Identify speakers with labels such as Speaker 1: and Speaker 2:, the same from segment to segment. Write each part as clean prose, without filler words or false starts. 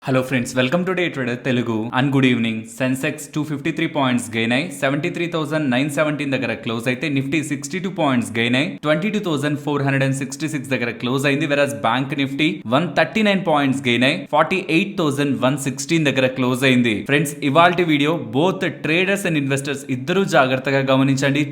Speaker 1: Hello friends, welcome to day trader Telugu and good evening. Sensex 253 points gain అయి 73,917 దగ్గర close అయితే Nifty 62 points gain అయి 22,466 దగ్గర క్లోజ్ అయింది. వెరాజ్ బ్యాంక్ నిఫ్టీ 139 పాయింట్స్ గెయిన్ అయి 48,116 దగ్గర క్లోజ్ అయింది. ఫ్రెండ్స్, ఇవాల్టి video both traders and investors ఇద్దరు జాగ్రత్తగా గమనించండి.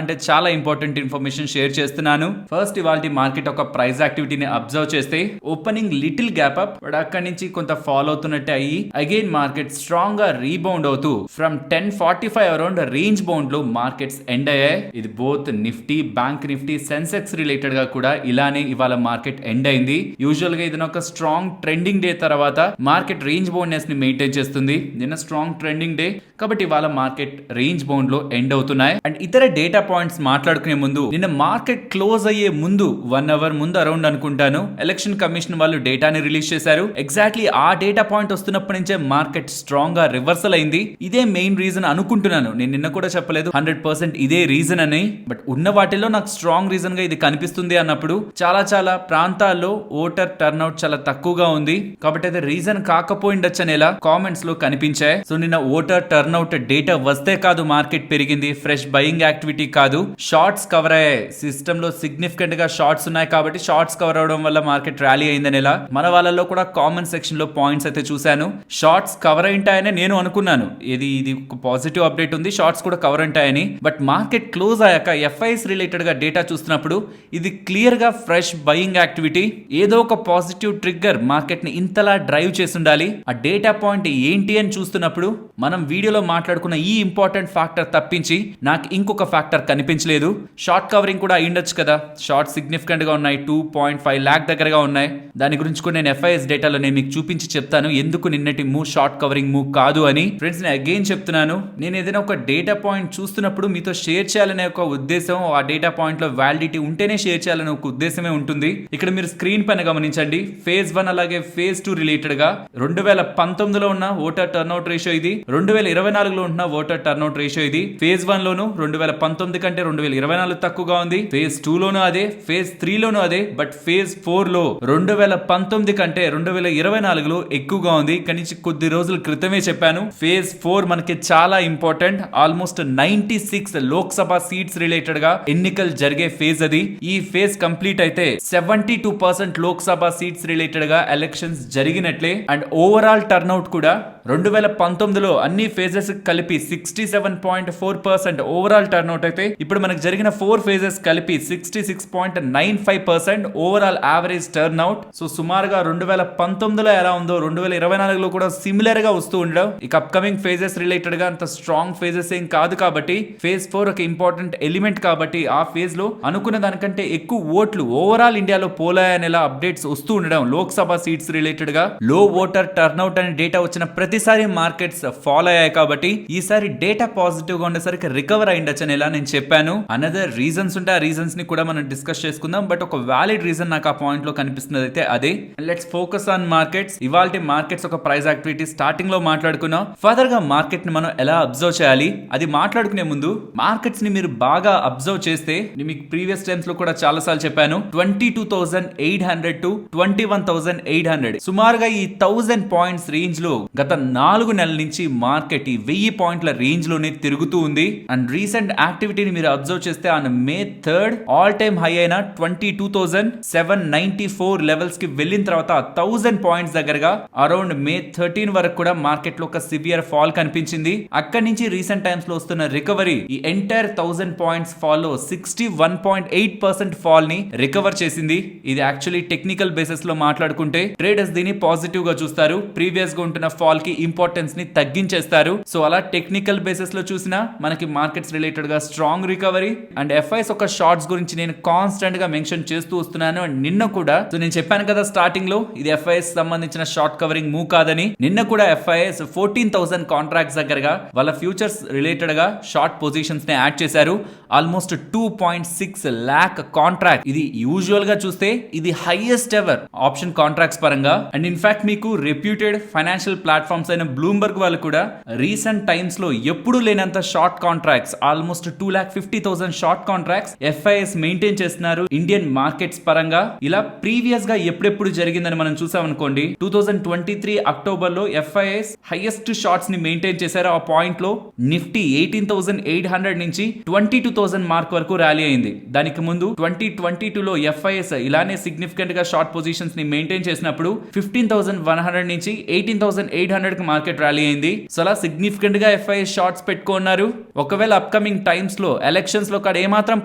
Speaker 1: చాలా ఇంపార్టెంట్ ఇన్ఫర్మేషన్ షేర్ చేస్తున్నాను. ఫస్ట్, ఇవాల్టి మార్కెట్ ఒక ప్రైస్ యాక్టివిటీని అబ్జర్వ్ చేస్తే opening little gap up, but అక్కడి నుంచి కొంత ఫాల్ అవుతున్నట్టే అయ్యి అగైన్ మార్కెట్ స్ట్రాంగ్ గా రీబౌండ్ అవుతూ ఫ్రమ్ 1045 అరౌండ్ రేంజ్ బౌండ్ లో మార్కెట్స్ ఎండ్ అయ్యాయి. ఇది both Nifty, bank Nifty, Sensex related గా కూడా ఇలానే ఇవాళ మార్కెట్ ఎండ్ అయింది. యూజువల్ గా ఇది ఒక స్ట్రాంగ్ ట్రెండింగ్ డే తర్వాత మార్కెట్ రేంజ్ బౌండ్నెస్ ని మెయింటైన్ చేస్తుంది. నిన్న స్ట్రాంగ్ ట్రెండింగ్ డే కాబట్టి ఇవాళ మార్కెట్ రేంజ్ బౌండ్ లో ఎండ్ అవుతున్నాయి. అండ్ ఇతర డేటా పాయింట్స్ మాట్లాడుకునే ముందు, నిన్న మార్కెట్ క్లోజ్ అయ్యే ముందు 1 అవర్ ముందు అరౌండ్ అనుకుంటాను, ఎలక్షన్ కమిషన్ వాళ్ళు డేటాని రిలీజ్ చేశారు. ఎగ్జాక్ట్లీ ఆ డేటా పాయింట్ వస్తున్నప్పటి నుంచే మార్కెట్ స్ట్రాంగ్ గా రివర్సల్ అయింది. ఇదే మెయిన్ రీజన్ అనుకుంటున్నాను. నేను నిన్న కూడా చెప్పలేదు 100% ఇదే రీజన్ అని, బట్ ఉన్న వాటిలో నాకు స్ట్రాంగ్ రీజన్ గా ఇది కనిపిస్తుంది అన్నప్పుడు చాలా ప్రాంతాల్లో ఓటర్ టర్న్అవుట్ చాలా తక్కువగా ఉంది. కాబట్టి అది రీజన్ కాకపోయిండొచ్చు అనేలా కామెంట్స్ లో కనిపించాయి. సో నిన్న ఓటర్ టర్న్అవుట్ డేటా వస్తే కాదు మార్కెట్ పెరిగింది, ఫ్రెష్ బయింగ్ యాక్టివిటీ కాదు, షార్ట్స్ కవర్ అయ్యాయి. సిస్టమ్ లో సిగ్నిఫికెంట్ గా షార్ట్స్ ఉన్నాయి కాబట్టి షార్ట్స్ కవర్ అవడం వల్ల మార్కెట్ ర్యాలీ అయిందనేలా మన వాళ్ళలో కూడా కామెంట్ సెక్షన్ లో పాయింట్స్ అయితే చూశాను. షార్ట్స్ కవర్ అయింటాయని నేను అనుకున్నాను. ఇది ఒక పాజిటివ్ అప్డేట్ ఉంది, షార్ట్స్ కూడా కవర్ ఉంటాయని. బట్ మార్కెట్ క్లోజ్ అయ్యాక ఎఫ్ఐఎస్ రిలేటెడ్ గా డేటా చూస్తున్నప్పుడు ఇది క్లియర్ గా ఫ్రెష్ బయింగ్ యాక్టివిటీ, ఏదో ఒక పాజిటివ్ ట్రిగ్గర్ మార్కెట్ ని ఇంతలా డ్రైవ్ చేసి ఉండాలి. ఆ డేటా పాయింట్ ఏంటి అని చూస్తున్నప్పుడు మనం వీడియోలో మాట్లాడుకున్న ఈ ఇంపార్టెంట్ ఫ్యాక్టర్ తప్పించి నాకు ఇంకొక ఫ్యాక్టర్ కనిపించలేదు. షార్ట్ కవరింగ్ కూడా అయ్యుండొచ్చు కదా. షార్ట్ సిగ్నిఫికెంట్ గా ఉన్నాయి, 2.5 lakh దగ్గరగా ఉన్నాయి. దాని గురించి కూడా నేను ఎఫ్ఐఎస్ డేటాలో నేను మీకు చూపించి చెప్తాను ఎందుకు నిన్నటి మూవ్ షార్ట్ కవరింగ్ మూవ్ కాదు అని. ఫ్రెండ్స్, నేను అగైన్ చెప్తున్నాను, నేను ఏదైనా ఒక డేటా పాయింట్ చూస్తున్నప్పుడు మీతో షేర్ చేయాలనే ఒక ఉద్దేశం, ఆ డేటా పాయింట్ లో వ్యాలిడిటీ ఉంటేనే షేర్ చేయాలనే ఒక ఉద్దేశమే ఉంటుంది. ఇక్కడ మీరు స్క్రీన్ పైన గమనించండి, ఫేజ్ 1 అలాగే ఫేజ్ 2 రిలేటెడ్ గా 2019లో ఉన్న ఓటర్ టర్న్అవుట్ రేషియో ఇది, 2024లో ఉన్న ఓటర్ టర్న్అవుట్ రేషియో ఇది. ఫేజ్ 1 లోను 2019 కంటే 2024 తక్కువగా ఉంది, ఫేజ్ 2 లోను అదే, ఫేజ్ 3 లోను అదే, బట్ ఫేజ్ 4 లో 2019 కంటే 2024లో ఎక్కువగా ఉంది. కనీసం కొద్ది రోజుల క్రితమే చెప్పాను, ఫేజ్ 4 మనకి చాలా important. Almost 96 Lok Sabha seats related గా ఎన్నికలు జరిగే ఫేజ్ అది. ఈ ఫేజ్ కంప్లీట్ అయితే 72% లోక్సభ సీట్స్ రిలేటెడ్ గా ఎలక్షన్స్ జరిగినట్లే. అండ్ ఓవరాల్ టర్న్అవుట్ కూడా 2019లో అన్ని ఫేజెస్ కలిపి 67.4% ఓవరాల్ టర్న్అవుట్ అయితే ఇప్పుడు మనకు జరిగిన 4 ఫేజెస్ కలిపి 66.95% ఓవరాల్ యావరేజ్ టర్న్అవుట్. సో సుమారుగా 2019లో ఎలా ఉందో 2024లో కూడా సిమిలర్ గా వస్తూ ఉండడం. ఇక అప్కమింగ్ ఫేజెస్ రిలేటెడ్ గా అంత స్ట్రాంగ్ ఫేజెస్ ఏం కాదు కాబట్టి ఫేజ్ 4 ఒక ఇంపార్టెంట్ ఎలిమెంట్ కాబట్టి ఆ ఫేజ్ లో అనుకున్న దానికంటే ఎక్కువ ఓట్లు ఓవరాల్ ఇండియాలో పోలాయనేలా అప్డేట్స్ వస్తూ ఉండడం. లోక్సభ సీట్స్ రిలేటెడ్ గా లో ఓటర్ టర్న్అవుట్ అనే డేటా వచ్చిన ప్రతిసారి మార్కెట్స్ ఫాలో అయ్యాయి కాబట్టి ఈసారి డేటా పాజిటివ్ గా ఉండేసరికి రికవర్ అయ్యిండొచ్చు అనేలా నేను చెప్పాను. అనదర్ రీజన్స్ ఉంటే ఆ రీజన్స్ ని కూడా మనం డిస్కస్ చేసుకుందాం. బట్ ఒక వ్యాలిడ్ రీజన్ నాకు ఆ పాయింట్ లో కనిపిస్తున్నది అయితే అదే. Let's focus on markets. ఇవాల్టి మార్కెట్స్ ఒక ప్రైస్ యాక్టివిటీ స్టార్టింగ్ లో మాట్లాడుకున్నాం. ఫర్దర్ గా మార్కెట్ ని మనం ఎలా అబ్జర్వ్ చేయాలి అది మాట్లాడుకునే ముందు మార్కెట్స్ ని మీరు బాగా అబ్జర్వ్ చేస్తే, మీకు ప్రీవియస్ టైమ్స్ లో కూడా చాలా సార్లు చెప్పాను, 22,800 to 21,800 సుమారుగా ఈ 1000 పాయింట్స్ రేంజ్ లో గత 4 నెలల నుంచి మార్కెట్ ఈ 1000 పాయింట్ల రేంజ్ లోనే తిరుగుతూ ఉంది. అండ్ రీసెంట్ యాక్టివిటీని మీరు అబ్జర్వ్ చేస్తే on May 3rd all time high అయిన 22,794 లెవెల్స్ కి వెళ్ళిన తర్వాత 1000 పాయింట్స్ దగ్గరగా అరౌండ్ మే 13 వరకు కూడా మార్కెట్ లో ఒక సివియర్ ఫాల్ కనిపించింది. అక్కడి నుంచి రీసెంట్ టైమ్స్ లో వస్తున్న రికవరీ ఈ ఎంటైర్ 1000 పాయింట్స్ ఫాల్ లో 61.8% ఫాల్ ని రికవర్ చేసింది. ఇది యాక్చువల్లీ టెక్నికల్ బేసిస్ లో మాట్లాడుకుంటే ట్రేడర్స్ దీన్ని పాజిటివ్ గా చూస్తారు, ప్రీవియస్ గా ఉంటున్న ఫాల్ కి ఇంపార్టెన్స్ ని తగ్గించేస్తారు. సో అలా టెక్నికల్ బేసిస్ లో చూసినా మనకి మార్కెట్స్ రిలేటెడ్ గా స్ట్రాంగ్ రికవరీ. అండ్ ఎఫ్ఐఎస్ ఒక షార్ట్స్ గురించి నేను కాన్స్టెంట్ గా మెన్షన్ చేస్తూ వస్తున్నాను. అండ్ నిన్న కూడా సో నేను చెప్పాను కదా స్టార్టింగ్ లో ఇది ఎఫ్ఐఎస్ సంబంధించిన షార్ట్ కవరింగ్ మూవ్ కాదని. నిన్న కూడా ఎఫ్ఐఎస్ 14,000 కాంట్రాక్ట్స్ దగ్గరగా వాళ్ళ ఫ్యూచర్స్ రిలేటెడ్ గా షార్ట్ పొజిషన్స్ ని యాడ్ చేశారు. Almost 2.6 lakh contract. ఇది యూజువల్ గా చూస్తే ఇది హైయెస్ట్ ఎవర్ ఆప్షన్ కాంట్రాక్ట్స్ పరంగా. అండ్ ఇన్ఫాక్ట్ మీకు రెప్యూటెడ్ ఫైనాన్షియల్ ప్లాట్ఫామ్ ప్లాట్ఫామ్స్ అయిన బ్లూంబర్గ్ వాళ్ళు కూడా రీసెంట్ టైమ్స్ లో ఎప్పుడు లేనంత short contracts almost 2,50,000 short contracts FIS maintain చేస్తున్నారు ఇండియన్ మార్కెట్స్ పరంగా. ఇలా ప్రీవియస్ గా ఎప్పుడెప్పుడు జరిగిందని మనం చూసామనుకోండి, 2023 అక్టోబర్ లో FIS హైయెస్ట్ షార్ట్స్ ని మెయింటైన్ చేశారు. ఆ పాయింట్ లో నిఫ్టీ 18,800 నుంచి 22,000 మార్క్ వరకు ర్యాలీ అయింది. దానికి ముందు 2022 లో FIS ఇలానే సిగ్నిఫికెంట్ గా షార్ట్ పొజిషన్స్ ని మెయింటైన్ చేసినప్పుడు 15,100 నుంచి 18,800 కి మార్కెట్ ర్యాలీ అయింది. సో అలా సిగ్నిఫికెంట్ గా FIS షార్ట్స్ పెట్టుకున్నారు. ఒకవేళ అప్కమింగ్ టైమ్స్ లో ఎలక్షన్స్ లో ఏమాత్రం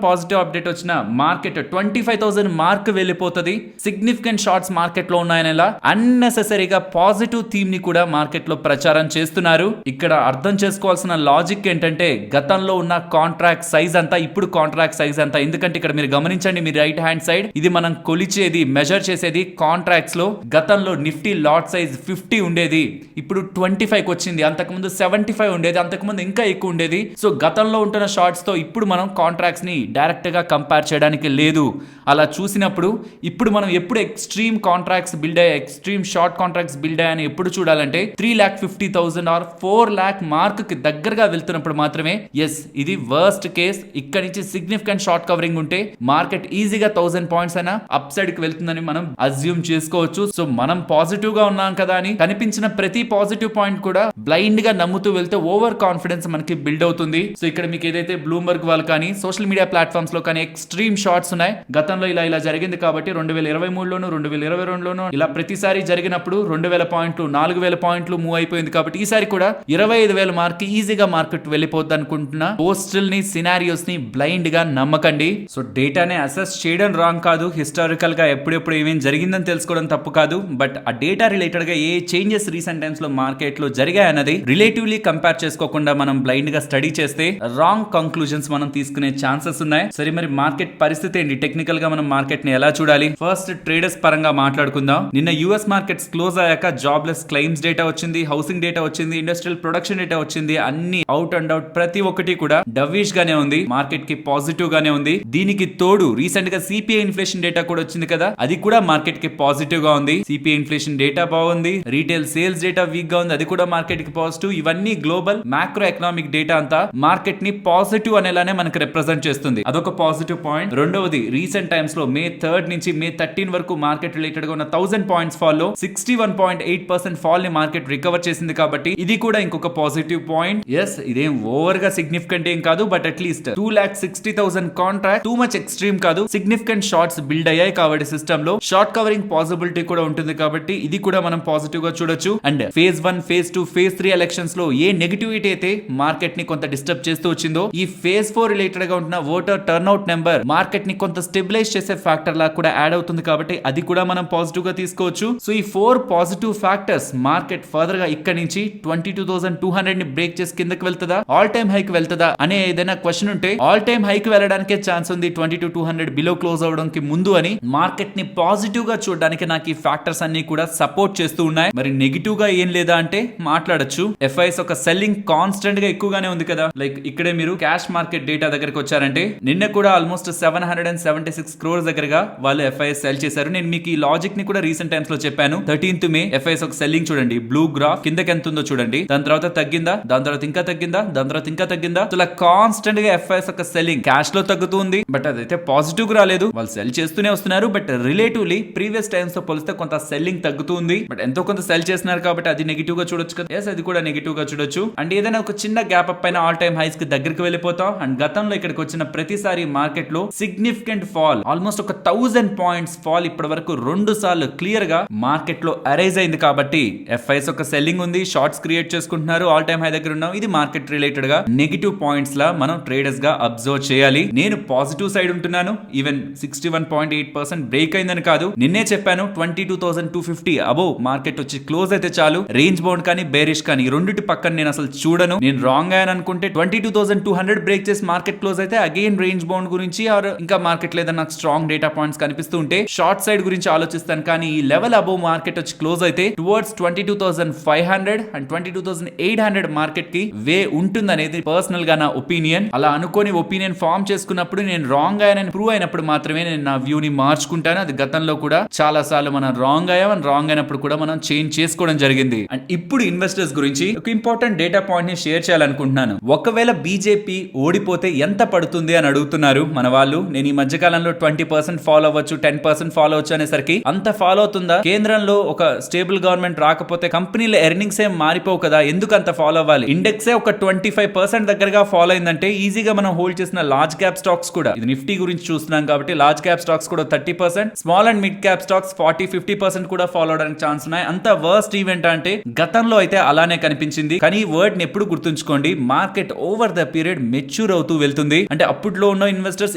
Speaker 1: పాజిటివ్ అప్డేట్ వచ్చినా మార్కెట్ 25,000 మార్క్ వెళ్ళిపోతుంది. సిగ్నిఫికెంట్ షార్ట్స్ మార్కెట్ లో ఉన్నాయని అన్నెసెసరీగా పాజిటివ్ థీమ్ ని కూడా మార్కెట్ లో ప్రచారం చేస్తున్నారు. ఇక్కడ అర్థం చేసుకోవాల్సిన లాజిక్ ఏంటంటే గతంలో ఉన్న కాంట్రాక్ట్ సైజ్ అంతా ఇప్పుడు కాంట్రాక్ట్ సైజ్ అంతా. ఎందుకంటే ఇక్కడ మీరు గమనించండి, మీ రైట్ హ్యాండ్ సైడ్ ఇది మనం కొలిచేది మెజర్ చేసేది కాంట్రాక్ట్స్ లో. గతంలో నిఫ్టీ లాట్ సైజ్ 50 ఉండేది, ఇప్పుడు 25కి వచ్చింది. అంతకుముందు 75 ఉండేది, అంతకుముందు ఇంకా ఎక్కువ ఉండేది. సో గతంలో ఉంటున్న షార్ట్స్ తో ఇప్పుడు మనం కాంట్రాక్ట్స్ ని డైరెక్ట్ గా కంపేర్ చేయడానికి లేదు. అలా చూసినప్పుడు ఇప్పుడు మనం ఎప్పుడు ఎక్స్ట్రీమ్ కాంట్రాక్ట్స్ బిల్డ్ అయ్యాయి, ఎక్స్ట్రీమ్ షార్ట్ కాంట్రాక్ట్స్ బిల్డ్ అయ్యాయని ఎప్పుడు చూడాలంటే 3,50,000 ఆర్ 4 lakh మార్క్ కి దగ్గరగా వెళ్తున్నప్పుడు మాత్రమే. ఎస్, ఇది వర్స్ట్ కేస్. ఇక్కడ నుంచి సిగ్నిఫికెంట్ షార్ట్ కవరింగ్ ఉంటే మార్కెట్ ఈజీగా 1000 పాయింట్స్ అయినా అప్ సైడ్ కి వెళ్తుందని మనం అజ్యూమ్ చేసుకోవచ్చు. సో మనం పాజిటివ్ గా ఉన్నాం కదా అని కనిపించిన ప్రతి పాజిటివ్ పాయింట్ కూడా బ్లైండ్ గా నమ్ముతూ వెళ్తే ఓవర్ కాన్ఫిడెన్స్ మనకి బిల్డ్ అవుతుంది. సో ఇక్కడ మీకు ఏదైతే బ్లూంబర్గ్ వాళ్ళు కానీ సోషల్ మీడియా ప్లాట్ఫామ్స్ లో కానీ ఎక్స్ట్రీమ్ షార్ట్స్ ఉన్నాయి. గతంలో ఇలా జరిగింది కాబట్టి 2023లోను 2022లోను ఇలా ప్రతిసారి జరిగినప్పుడు 2,000 పాయింట్లు 4,000 పాయింట్లు మూవ్ అయిపోయింది. కాబట్టి ఈసారి కూడా 25,000 మార్క్ ఈజీగా మార్కెట్ వెళ్ళిపోద్ది అనుకుంటున్నా. పోస్టల్ ని సినారియోస్ ని బ్లైండ్ గా నమ్మకండి. సో డేటాని అసెస్ చేయడం రాంగ్ కాదు, హిస్టారికల్ గా ఎప్పుడెప్పుడు ఏమేం జరిగిందని తెలుసుకోవడం తప్పు కాదు. బట్ ఆ డేటా రిలేటెడ్ గా ఏ చేంజెస్ రీసెంట్ టైమ్స్ లో మార్కెట్ లో జరిగాయి అన్నది రిలేటివ్లీ కంపేర్ చేసుకోకుండా మనం బ్లైండ్ గా స్టడీ చేస్తే రాంగ్ కంక్లూజన్స్ మనం తీసుకునే ఛాన్సెస్ ఉన్నాయి. సరే, మరి మార్కెట్ పరిస్థితి ఏంటి? టెక్నికల్ గా మనం మార్కెట్ ని ఎలా చూడాలి? ఫస్ట్ ట్రేడర్స్ పరంగా మాట్లాడుకుందాం. నిన్న యుఎస్ మార్కెట్స్ క్లోజ్ అయ్యాక జాబ్లెస్ క్లెయిమ్స్ డేటా వచ్చింది, హౌసింగ్ డేటా వచ్చింది, ఇండస్ట్రియల్ ప్రొడక్షన్ డేటా వచ్చింది. అన్ని అవుట్ అండ్ అవుట్ ప్రతి ఒక్కటి కూడా డవిష్ గానే ఉంది, మార్కెట్ కి పాజిటివ్ గానే ఉంది. దీనికి తోడు రీసెంట్ గా సిపిఐ ఇన్ఫ్లేషన్ డేటా కూడా వచ్చింది కదా, అది కూడా మార్కెట్ కి పాజిటివ్ గా ఉంది. సిపిఐ ఇన్ఫ్లేషన్ డేటా బాగుంది, రీటైల్ సేల్స్ డేటా వీక్ గా ఉంది, అది కూడా మార్కెట్ కి పాజిటివ్. ఇవన్నీ గ్లోబల్ మ్యాక్రో ఎకనామిక్ డేటా అంతా మార్కెట్ ని పాజిటివ్ అనేలానే మనకి రిప్రజెంట్ చేస్తుంది. అదొక పాజిటివ్ పాయింట్. రెండవది, రీసెంట్ టైమ్స్ లో May 3rd నుంచి May 13 వరకు మార్కెట్ రిలేటెడ్ గా ఉన్న 1000 పాయింట్స్ ఫాల్ లో 61.8% ఫాల్ ని మార్కెట్ రికవర్ చేసింది. కాబట్టి ఇది కూడా ఇంకొక పాజిటివ్ పాయింట్. ఎస్, ఇదేం ఓవర్ గా సిగ్నిఫికెంట్ ఏం కాదు, but at least 2,60,000 contract too much extreme కాదు. సిగ్నిఫికెంట్ షార్ట్స్ బిల్డ్ అయ్యాయి కాబట్టి సిస్టమ్ లో షార్ట్ కవరింగ్ పాసిబిలిటీ కూడా ఉంటుంది. కాబట్టి ఇది కూడా మనం పాజిటివ్ గా చూడొచ్చు. And phase 1, phase 2, phase 3 elections లో ఏ నెగటివిటీ అయితే మార్కెట్ ని కొంత డిస్టర్బ్ చేస్తూ వచ్చిందో, ఈ phase 4 రిలేటెడ్ గా ఉన్న ఓటర్ టర్న్అవుట్ నెంబర్ మార్కెట్ ని కొంత స్టెబిలైజ్ చేసే ఫ్యాక్టర్ లా కూడా యాడ్ అవుతుంది. కాబట్టి అది కూడా మనం పాజిటివ్ గా తీసుకోవచ్చు. సో ఈ 4 పాజిటివ్ ఫ్యాక్టర్స్ మార్కెట్ ఫర్దర్ గా ఇక్కడ నుంచి 22,200 ని బ్రేక్ చేసి కిందకి వెళ్తుందా, ఆల్ టైమ్ హైక్ వెళ్తుందా అనే ఏదైనా క్వశ్చన్ ఉంటే ఆల్ టైమ్ హైక్ వెళ్ళడానికే ఛాన్స్ ఉంది 22,200 బిలో క్లోజ్ అవడానికి ముందు అని. మార్కెట్ ని పాజిటివ్ గా చూడడానికి నాకు ఈ ఫ్యాక్టర్స్ అన్ని కూడా సపోర్ట్ చేస్తూ ఉన్నాయి. మరి నెగిటివ్ గా ఏం లేదా అంటే మాట్లాడొచ్చు. FIS ఒక సెల్లింగ్ కాన్స్టెంట్ గా ఎక్కువగానే ఉంది కదా. లైక్ ఇక్కడే మీరు క్యాష్ మార్కెట్ డేటా దగ్గరికి వచ్చారంటే నిన్న కూడా ఆల్మోస్ట్ 776 crores దగ్గరగా వాళ్ళు FIS సెల్ చేశారు. నేను మీకు ఈ లాజిక్ ని కూడా రీసెంట్ టైమ్స్ లో చెప్పాను. 13th May FIS ఒక సెల్లింగ్ చూడండి, బ్లూ గ్రాఫ్ కిందకి ఎంత ఉందో చూడండి, దాని తర్వాత తగ్గిందా, దాని తర్వాత ఇంకా తగ్గిందా, దాని తర్వాత ఇంకా తగ్గిందా. ఇలా కాన్స్టెంట్ గా FIS ఒక సెల్లింగ్ క్యాష్ లో తగ్గుతుంది. బట్ అదైతే పాజిటివ్ గా రాలేదు, వాళ్ళు సెల్ చేస్తూనే వస్తున్నారు. బట్ రిలేటివ్లీ ప్రీవియస్ టైమ్స్ తో పోలిస్తే కొంత సెల్లింగ్ తగ్గుతుంది. బట్ ఎంతో కొంత సెల్ చేస్తున్నారు కాబట్టి అది నెగిటివ్ గా చూడొచ్చు కదా. ఎస్, అది కూడా నెగిటివ్ గా చూడొచ్చు. అండ్ ఏదైనా ఒక చిన్న గ్యాప్ అప్ పైన ఆల్ టైమ్ హైస్ కి దగ్గరికి వెళ్ళిపోతాం. అండ్ గతంలో ఇక్కడికి వచ్చిన ప్రతిసారి మార్కెట్ లో సిగ్నిఫికెంట్ ఫాల్, ఆల్మోస్ట్ ఒక 1000 పాయింట్స్ ఫాల్ ఇప్పటి వరకు 2 సార్లు క్లియర్ గా మార్కెట్ లో అరైజ్ అయింది. కాబట్టి FIS ఒక సెల్లింగ్ ఉంది, షార్ట్స్ క్రియేట్ చేసుకుంటున్నారు, ఆల్ టైమ్ హై దగ్గర ఉన్నాం. ఇది మార్కెట్ రిలేటెడ్ గా నెగిటివ్ పాయింట్స్ లా మనం ట్రేడర్స్ గా అబ్జర్వ్ చేయాలి. నేను పాజిటివ్ సైడ్ ఉంటున్నాను. ఈవెన్ 61.8% బ్రేక్ అయిందని కాదు, నిన్నే చెప్పాను 22,250 అబోవ్ మార్కెట్ వచ్చి క్లోజ్ అయితే చాలు. రేంజ్ బౌండ్ కానీ బేరిష్ కానీ రెండిటి పక్కన నేను అసలు చూడను. నేను రాంగ్ అయ్యాను అనుకుంటే 22,200 బ్రేక్ చేసి మార్కెట్ క్లోజ్ అయితే అగైన్ రేంజ్ బౌండ్ గురించి ఆర్ ఇంకా మార్కెట్ లేదా నాకు స్ట్రాంగ్ డేటా పాయింట్స్ కనిపిస్తూ ఉంటే షార్ట్ సైడ్ గురించి ఆలోచిస్తాను. కానీ ఈ లెవెల్ అబోవ్ మార్కెట్ వచ్చి క్లోజ్ అయితే టువర్డ్స్ 22,500 అండ్ 22,800 మార్కెట్ కి వే ఉంటుందనేది పర్సనల్ గా నా ఒపీనియన్. అలా అనుకోని ఒపీనియన్ ఫార్మ్ చేసుకున్నప్పుడు నేను రాంగ్ అయ్యానని ప్రూవ్ అయినప్పుడు మాత్రమే నేను నా వ్యూ ని మార్చుకుంటాను. అది గతంలో కూడా చాలా సార్లు మనం రాంగ్ అయ్యామని రాంగ్ అయినప్పుడు కూడా మనం చేంజ్ చేసుకోవడం జరిగింది. అండ్ ఇప్పుడు ఇన్వెస్టర్స్ ఇన్వెస్టర్స్ గురించి ఒక ఇంపార్టెంట్ డేటా పాయింట్ ని షేర్ చేయాలనుకుంటున్నాను. ఒకవేళ బీజేపీ ఓడిపోతే ఎంత పడుతుంది అని అడుగుతున్నారు మన వాళ్ళు. నేను ఈ మధ్య కాలంలో 20% ఫాలో అవ్వచ్చు, 10% ఫాలో అవ్వచ్చు అనేసరికి అంత ఫాలో అవుతుందా? కేంద్రంలో ఒక స్టేబుల్ గవర్నమెంట్ రాకపోతే కంపెనీల ఎర్నింగ్స్ ఏం మారిపోవు కదా, ఎందుకు అంత ఫాలో అవ్వాలి? ఇండెక్సే ఒక 25% దగ్గరగా ఫాలో అయిందంటే ఈజీగా మనం హోల్డ్ చేసిన లార్జ్ క్యాప్ స్టాక్స్ కూడా, ఇది నిఫ్టీ గురించి చూస్తున్నాం కాబట్టి లార్జ్ క్యాప్ స్టాక్స్ కూడా 30%, small and mid cap stocks 40-50% కూడా ఫాలో అవడానికి ఛాన్స్ ఉన్నాయి. అంత వర్స్ట్ ఈవెంట్ అంటే గతంలో అయితే అలానే కనిపించింది. కానీ ఈ వర్డ్ ని ఎప్పుడు గుర్తుంచుకోండి, market over the period mature అవుతూ వెళ్తుంది. అంటే అప్పట్లో ఉన్న ఇన్వెస్టర్స్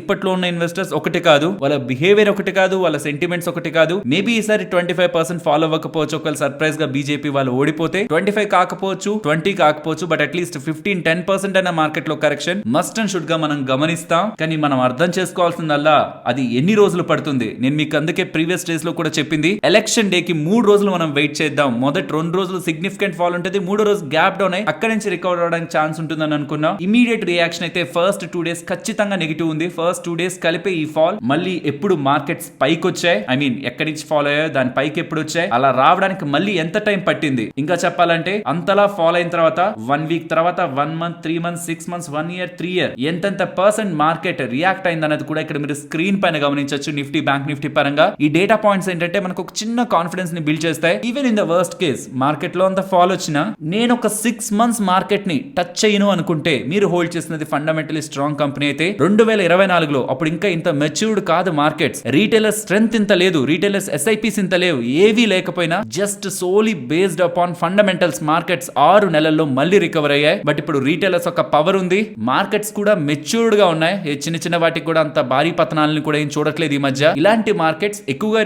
Speaker 1: ఇప్పట్లో ఉన్న ఇన్వెస్టర్స్ ఒకటి కాదు, వాళ్ళ బిహేవియర్ ఒకటి కాదు, వాళ్ళ సెంటిమెంట్స్ ఒకటి కాదు. మేబీ ఈసారి 25% ఫాలో అవ్వకపోవచ్చు, ఒకవేళ సర్ప్రైజ్ గా బీజేపీ వాళ్ళు ఓడిపోతే 25 కాకపోవచ్చు, 20 కాకపోవచ్చు, బట్ అట్లీస్ట్ 15-10% అయిన మార్కెట్ లో కరెక్షన్ మస్ట్ అండ్ షుడ్ గా మనం గమనిస్తాం. కానీ మనం అర్థం చేసుకోవాల్సిందల్లా అది ఎన్ని రోజులు పడుతుంది. నేను మీకు అందుకే ప్రీవియస్ డేస్ లో కూడా చెప్పింది, ఎలక్షన్ డే కి 3 రోజులు మనం వెయిట్ చేద్దాం. మొదటి 2 రోజులు సిగ్నిఫికెంట్ ఫాల్ ఉంటుంది, 3వ రోజు గ్యాప్ డౌన్ అయ్యి అక్కడి నుంచి రికవర్ అవడానికి ఛాన్స్ ఉంటుందని అనుకున్నాం. ఇమీడియట్ రియాక్షన్ అయితే ఫస్ట్ 2 డేస్ ఖచ్చితంగా నెగిటివ్ ఉంది. ఫస్ట్ 2 డేస్ కలిపే ఈ ఫాల్ మళ్ళీ ఎప్పుడు మార్కెట్స్ పైకి వచ్చాయి, ఐ మీన్ ఎక్కడి నుంచి ఫాల్ అయ్యాయో దాని పైకి ఎప్పుడు వచ్చాయి, అలా రావడానికి మళ్ళీ ఎంత టైం పట్టింది. ఇంకా చెప్పాలంటే అంతలా ఫాల్ అయిన తర్వాత 1 వీక్ తర్వాత 1 month, 3 months, 6 months, 1 year, 3 year ఎంతెంత పర్సెంట్ మార్కెట్ రియాక్ట్ అయింది అన్నది కూడా ఇక్కడ మీరు స్క్రీన్ పైన గమనించవచ్చు. నిఫ్టీ, బ్యాంక్ నిఫ్టీ పరంగా ఈ డేటా పాయింట్స్ ఏంటంటే మనకు ఒక చిన్న కాన్ఫిడెన్స్ ని బిల్డ్ చేస్తాయి. Even in the worst case market లో అంత ఫాల్ వచ్చినా నేను ఒక 6 మంత్స్ మార్కెట్ ని టచ్ చేయను అనుకుంటే మీరు హోల్డ్ చేసినది ఫండమెంటలీ స్ట్రాంగ్ కంపెనీ అయితే 2024లో అప్పుడు ఇంకా ఇంత మెచ్యూర్డ్ కాదు మార్కెట్స్, రీటైలర్స్ స్ట్రెంత్ ఇంత లేదు, రీటైలర్స్ ఎస్ఐపిస్ ఇంత లేవు, ఏవీ లేకపోయినా just solely based upon fundamentals markets 6 నెలల్లో మళ్ళీ రికవర్ అయ్యాయి. బట్ ఇప్పుడు రీటైలర్స్ ఒక పవర్ ఉంది, మార్కెట్స్ కూడా మెచ్యూర్డ్ గా ఉన్నాయి. చిన్న చిన్న వాటికి కూడా అంత భారీ పతనాలను కూడా ఏం చూడట్లేదు ఈ మధ్య. ఇలాంటి మార్కెట్స్ ఎక్కువగా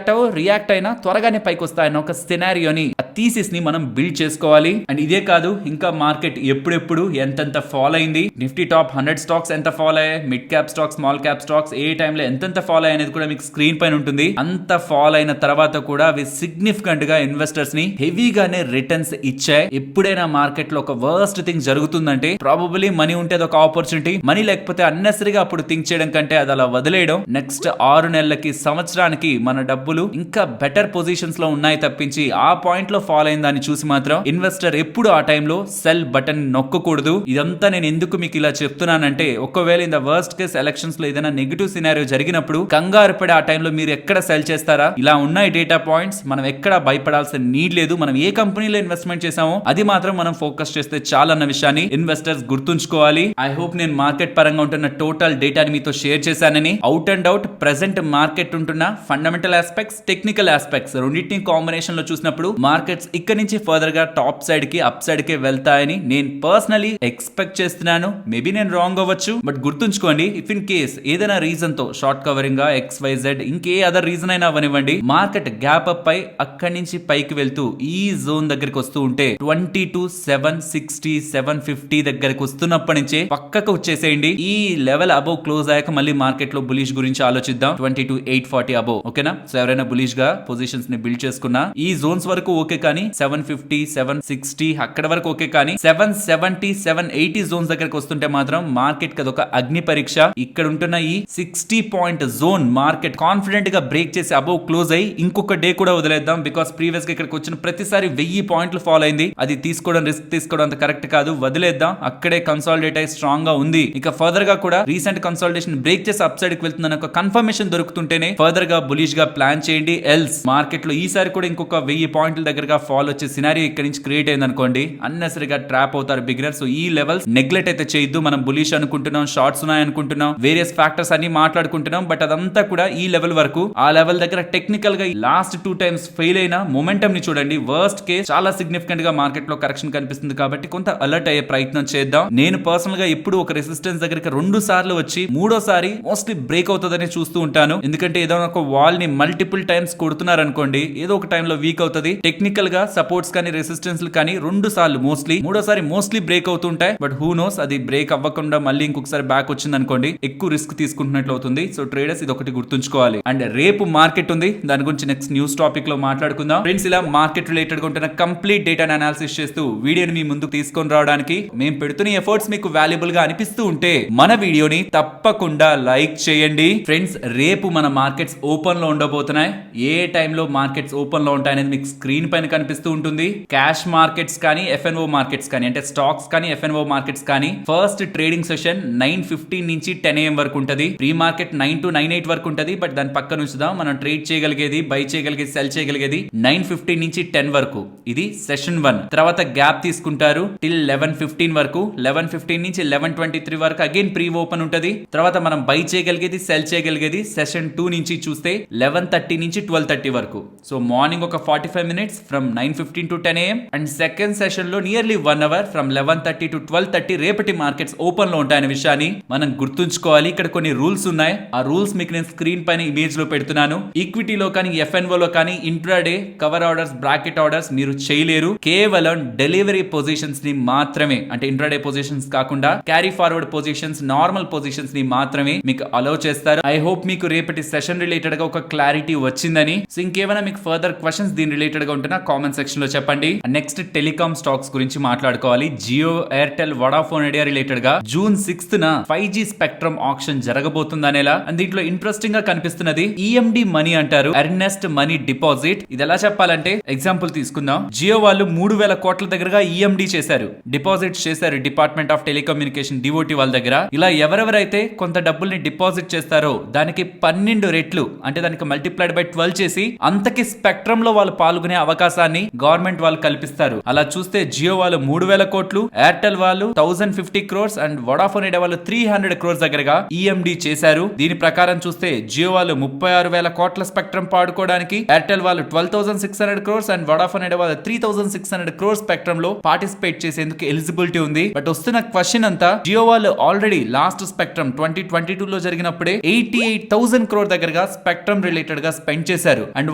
Speaker 1: రియాక్ట్ అయినా త్వరగానే పైకి వస్తాయన్న ఒక సినారియోని, ఆ థీసిస్ ని మనం బిల్డ్ చేసుకోవాలి. అండ్ ఇదే కాదు, ఇంకా మార్కెట్ ఎప్పుడెప్పుడు ఎంతెంత ఫాల్ అయింది, నిఫ్టీ టాప్ 100 స్టాక్స్ ఎంత ఫాల్ అయ్యాయి, mid cap stocks, small cap stocks ఏ టైంలో ఎంతెంత ఫాల్ అయ్యాయి అనేది కూడా మీకు స్క్రీన్ పైన ఉంటుంది. అంత ఫాల్ అయిన తర్వాత కూడా అవి సిగ్నిఫికెంట్ గా ఇన్వెస్టర్స్ ని హెవీగానే రిటర్న్స్ ఇచ్చాయి. ఎప్పుడైనా మార్కెట్ లో ఒక వర్స్ట్ థింగ్ జరుగుతుందంటే ప్రాబబుల్లీ మనీ ఉంటే అది ఒక ఆపర్చునిటీ, మనీ లేకపోతే అన్నెసరీగా అప్పుడు థింక్ చేయడం కంటే అది అలా వదిలేయడం. నెక్స్ట్ 6 నెలలకి, సంవత్సరానికి మన డబ్బులు ఇంకా బెటర్ పొజిషన్స్ లో ఉన్నాయి తప్పించి ఆ పాయింట్ లో ఫాల్ అయిన దాన్ని చూసి మాత్రం ఇన్వెస్టర్ ఎప్పుడు ఆ టైంలో సెల్ బటన్ నొక్కకూడదు. ఇదంతా నేను ఎందుకు మీకు ఇలా చెప్తున్నానంటే, ఒకవేళ in the worst case elections లో ఏదైనా నెగిటివ్ సినారియో జరిగినప్పుడు కంగారు పడి ఆ టైంలో మీరు ఎక్కడ సెల్ చేస్తారా? ఇలా ఉన్నాయి డేటా పాయింట్స్, మనం ఎక్కడ భయపడాల్సిన నీడ్ లేదు. మనం ఏ కంపెనీలో ఇన్వెస్ట్మెంట్ చేసామో అది మాత్రం మనం ఫోకస్ చేస్తే చాలన్న విషయాన్ని ఇన్వెస్టర్స్ గుర్తుంచుకోవాలి. ఐ హోప్ నేను మార్కెట్ పరంగా ఉంటున్న టోటల్ డేటాని మీతో షేర్ చేశానని. Out and out present market ఉంటున్న ఫండమెంటల్ ఆస్పెక్ట్స్, టెక్నికల్ ఆస్పెక్ట్స్ రెండింటిని కాంబినేషన్ లో చూసినప్పుడు మార్కెట్స్ ఇక్కడ నుంచి ఫర్దర్ గా టాప్ సైడ్ కి, అప్ సైడ్ కి వెళ్తాయని నేను పర్సనలీ ఎక్స్పెక్ట్ చేస్తున్నాను. మేబీ నేను రాంగ్ అవ్వచ్చు, బట్ గుర్తుంచుకోండి, ఇఫ్ ఇన్ కేస్ ఏదైనా రీజన్ తో షార్ట్ కవరింగ్ గా XYZ ఇంకే అదర్ రీజన్ అయినా అవనివ్వండి, మార్కెట్ గ్యాప్ అప్ పై అక్కడి నుంచి పైకి వెళ్తూ ఈ జోన్ దగ్గరికి వస్తూ ఉంటే 22,760, 750 దగ్గరికి వస్తున్నప్పటి నుంచే పక్కకు వచ్చేసేయండి. ఈ లెవెల్ అబౌవ్ క్లోజ్ అయ్యాక మళ్ళీ మార్కెట్ లో బులిష్ గురించి ఆలోచిద్దాం. 22,840 అబౌవ్, ఓకేనా? సో ఎవరైనా బులిష్ గా పొజిషన్స్ ని బిల్డ్ చేసుకున్నా ఈ జోన్స్ వరకు ఓకే, కానీ 750, 760 అక్కడ వరకు ఓకే, కానీ 770, 780 జోన్స్ దగ్గరకు వస్తుంటే మాత్రం మార్కెట్ కి అదొక అగ్ని పరీక్ష. ఇక్కడ ఉంటున్న ఈ 60 పాయింట్ జోన్ మార్కెట్ కాన్ఫిడెంట్ గా బ్రేక్ చేసి అబౌవ్ క్లోజ్ అయ్యి ఇంకొక డే కూడా వదిలేద్దాం. బికాస్ ప్రీవియస్ గా ఇక్కడికి వచ్చిన ప్రతిసారి 1000 పాయింట్లు ఫాల్ అయింది. అది తీసుకోవడం, రిస్క్ తీసుకోవడం అంత కరెక్ట్ కాదు, వదిలేద్దాం. అక్కడే కన్సాలిడేట్ అయ్యి స్ట్రాంగ్ గా ఉంది. ఇక ఫర్దర్ గా కూడా రీసెంట్ కన్సాలిడేషన్ బ్రేక్ చేసి అప్ సైడ్ కి వెళ్తుందని ఒక కన్ఫర్మేషన్ దొరుకుతుంటేనే ఫర్దర్ గా బులిష్ గా ప్లాన్ చేయండి. ఎల్స్ మార్కెట్ లో ఈసారి కూడా ఇంకొక 1000 పాయింట్ల దగ్గరగా ఫాల్ వచ్చే సినారియో ఇక్కడ నుంచి క్రియేట్ అయింది అనుకోండి, అన్నెసరీగా ట్రాప్ అవుతారు బిగినర్. సో ఈ లెవెల్స్ నెగ్లెక్ట్ అయితే చేయొద్దు. మనం బులిష్ అనుకుంటున్నాం, షార్ట్స్ ఉన్నాయి అనుకుంటున్నాం, వేరియస్ ఫ్యాక్టర్స్ అన్ని మాట్లాడుకుంటున్నాం, బట్ అదంతా కూడా ఈ లెవెల్ వరకు. ఆ లెవెల్ దగ్గర టెక్నికల్ గా లాస్ట్ 2 టైమ్స్ ఫెయిల్ అయిన మొమెంటం ని చూడండి. వర్స్ట్ కేస్ చాలా సిగ్నిఫికెంట్ గా మార్కెట్ లో కరెక్షన్ కనిపిస్తుంది కాబట్టి కొంత అలర్ట్ అయ్యే ప్రయత్నం చేద్దాం. నేను పర్సనల్ గా ఎప్పుడు ఒక రెసిస్టెన్స్ దగ్గరికి 2 సార్లు వచ్చి 3వసారి మోస్ట్లీ బ్రేక్ అవుతుందని చూస్తూ ఉంటాను. ఎందుకంటే ఏదో ఒక వాల్ ని మల్టిపుల్ టైమ్స్ కొడుతున్నారు అనుకోండి, ఏదో ఒక టైంలో వీక్ అవుతుంది. టెక్నికల్ గా సపోర్ట్స్ కానీ రెసిస్టెన్స్ కానీ 2 సార్లు మోస్ట్లీ, 3వసారి మోస్ట్లీ బ్రేక్ అవుతుంటాయి. బట్ హూ నోస్, అది బ్రేక్ అవ్వకుండా మళ్ళీ ఇంకొకసారి బ్యాక్ వచ్చింది అనుకోండి, ఎక్కువ రిస్క్ తీసుకుంటున్నట్లు అవుతుంది. సో ట్రేడర్స్ ఇది ఒకటి గుర్తుంచుకోవాలి. అండ్ రేపు మార్కెట్ ఉంది, దాని గురించి నెక్స్ట్ న్యూస్ టాపిక్ లో మాట్లాడుకుందాం. ఫ్రెండ్స్, ఇలా మార్కెట్ రిలేటెడ్ గా ఉంటున్న కంప్లీట్ డేటాను అనాలిసిస్ చేస్తూ వీడియోని మీ ముందుకు తీసుకొని రావడానికి మేము పెడుతున్న ఎఫర్ట్స్ మీకు వాల్యుబుల్ గా అనిపిస్తూ ఉంటే మన వీడియోని తప్పకుండా లైక్ చేయండి. ఫ్రెండ్స్, రేపు మన మార్కెట్స్ ఓపెన్ లో ఉండబోతున్నాయి. ఏ టైంలో మార్కెట్స్ ఓపెన్ లో ఉంటాయనేది మీకు స్క్రీన్ పైన కనిపిస్తూ ఉంటుంది. క్యాష్ మార్కెట్స్ కానీ ఎఫ్ఎన్ఓ మార్కెట్స్ కానీ అంటే స్టాక్స్ కానీ ఎఫ్ఎన్ఓ మార్కెట్స్ కానీ ఫస్ట్ ట్రేడింగ్ సెషన్ 9:15 నుంచి 10 AM వరకు ఉంటది. ప్రీ మార్కెట్ 9 to 9:08 వరకు ఉంటది. బట్ దాని పక్కన ఉంచుదాం, మనం ట్రేడ్ చేయగలిగేది, బై చేయగలిగేది, సెల్ చేయగలిగేది 9:15 నుంచి 10 వరకు. ఇది సెషన్ 1. తర్వాత గ్యాప్ తీసుకుంటారు టిల్ 11:15 వరకు. 11:15 నుంచి 11:23 వరకు అగైన్ ప్రీ ఓపెన్ ఉంటది. తర్వాత మనం బై చేయగలిగేది, సెల్ చేయగలిగేది సెషన్ 2 నుంచి చూస్తే 11:30 నుంచి 12:30 వరకు. సో మార్నింగ్ ఒక 45 minutes from 9:15 to 10 AM and second session లో నియర్లీ 1 hour ఫ్రమ్ 11:30 to 12:30 రేపటి మార్కెట్స్ ఓపెన్ లో ఉంటాయనే విషయాన్ని మనం గుర్తుంచుకోవాలి. ఇక్కడ కొన్ని రూల్స్ ఉన్నాయి. ఆ రూల్స్ మీకు నేను స్క్రీన్ పైన ఇమేజ్ లో పెడుతున్నాను. ఈక్విటీలో కానీ ఎఫ్ఎన్ఓ లో కానీ intraday cover orders, bracket orders మీరు చేయలేరు. కేవలం డెలివరీ పొజిషన్స్ ని మాత్రమే, అంటే ఇంట్రాడే పొజిషన్స్ కాకుండా carry forward positions, normal positions ని మాత్రమే మీకు అలౌ చేస్తారు. ఐ హోప్ మీకు రేపటి సెషన్ రిలేటెడ్ గా ఒక క్లారిటీ వచ్చిందని. సో ఇంకేమైనా మీకు ఫర్దర్ క్వశ్చన్స్ దీని రిలేటెడ్ గా ఉంటున్నా కామెంట్ సెక్షన్ లో చెప్పండి. నెక్స్ట్ టెలికామ్ స్టాక్స్ గురించి మాట్లాడుకోవాలి. Jio, Airtel, Vodafone Idea related గా June 6th 5G spectrum auction జరగబోతుంది అనేలా. అండ్ దీంట్లో ఇంట్రెస్టింగ్ గా కనిపిస్తున్నది ఈఎండి మనీ అంటారు, ఎర్నెస్ట్ మనీ డిపాజిట్. ఇది ఎలా చెప్పాలంటే ఎగ్జాంపుల్ తీసుకుందాం. జియో వాళ్ళు 3,000 కోట్ల దగ్గరగా ఈఎండి చేశారు, డిపాజిట్ చేశారు డిపార్ట్మెంట్ ఆఫ్ టెలికమ్యూనికేషన్ డిఓటి వాళ్ళ దగ్గర. ఇలా ఎవరెవరైతే కొంత డబ్బుల్ని డిపాజిట్ చేస్తారో దానికి 12 రెట్లు, అంటే దానికి మల్టిప్లైడ్ బై 12 చేసి అంతకి స్పెక్ట్రమ్ లో వాళ్ళు పాల్గొనే అవకాశాన్ని గవర్నమెంట్ వాళ్ళు కల్పిస్తారు. అలా చూస్తే జియో వాళ్ళు 3,000 కోట్లు, ఎయిర్టెల్ వాళ్ళు 1,050 crores అండ్ వడాఫోన్ ఐడియా వాళ్ళు 300 crores దగ్గరగా ఈఎండి చేశారు. దీని ప్రకారం చూస్తే జియో వాళ్ళు 36,000 కోట్ల స్పెక్ట్రమ్ పాడుకోవడానికి, ఎయిర్టెల్ వాళ్ళు 12,600 crores అండ్ వడాఫోన్ ఐడియా వాళ్ళు 3,600 crores స్పెక్ట్రమ్ లో పార్టిసిపేట్ చేసేందుకు ఎలిజిబిలిటీ ఉంది. బట్ వస్తున్న క్వశ్చన్ అంతా, జియో వాళ్ళు ఆల్రెడీ లాస్ట్ స్పెక్ట్రమ్ 2022 లో జరిగినప్పుడే 88,000 crore దగ్గరగా స్పెక్ట్రమ్ రిలేటెడ్ గా స్పెండ్ చేశారు. అండ్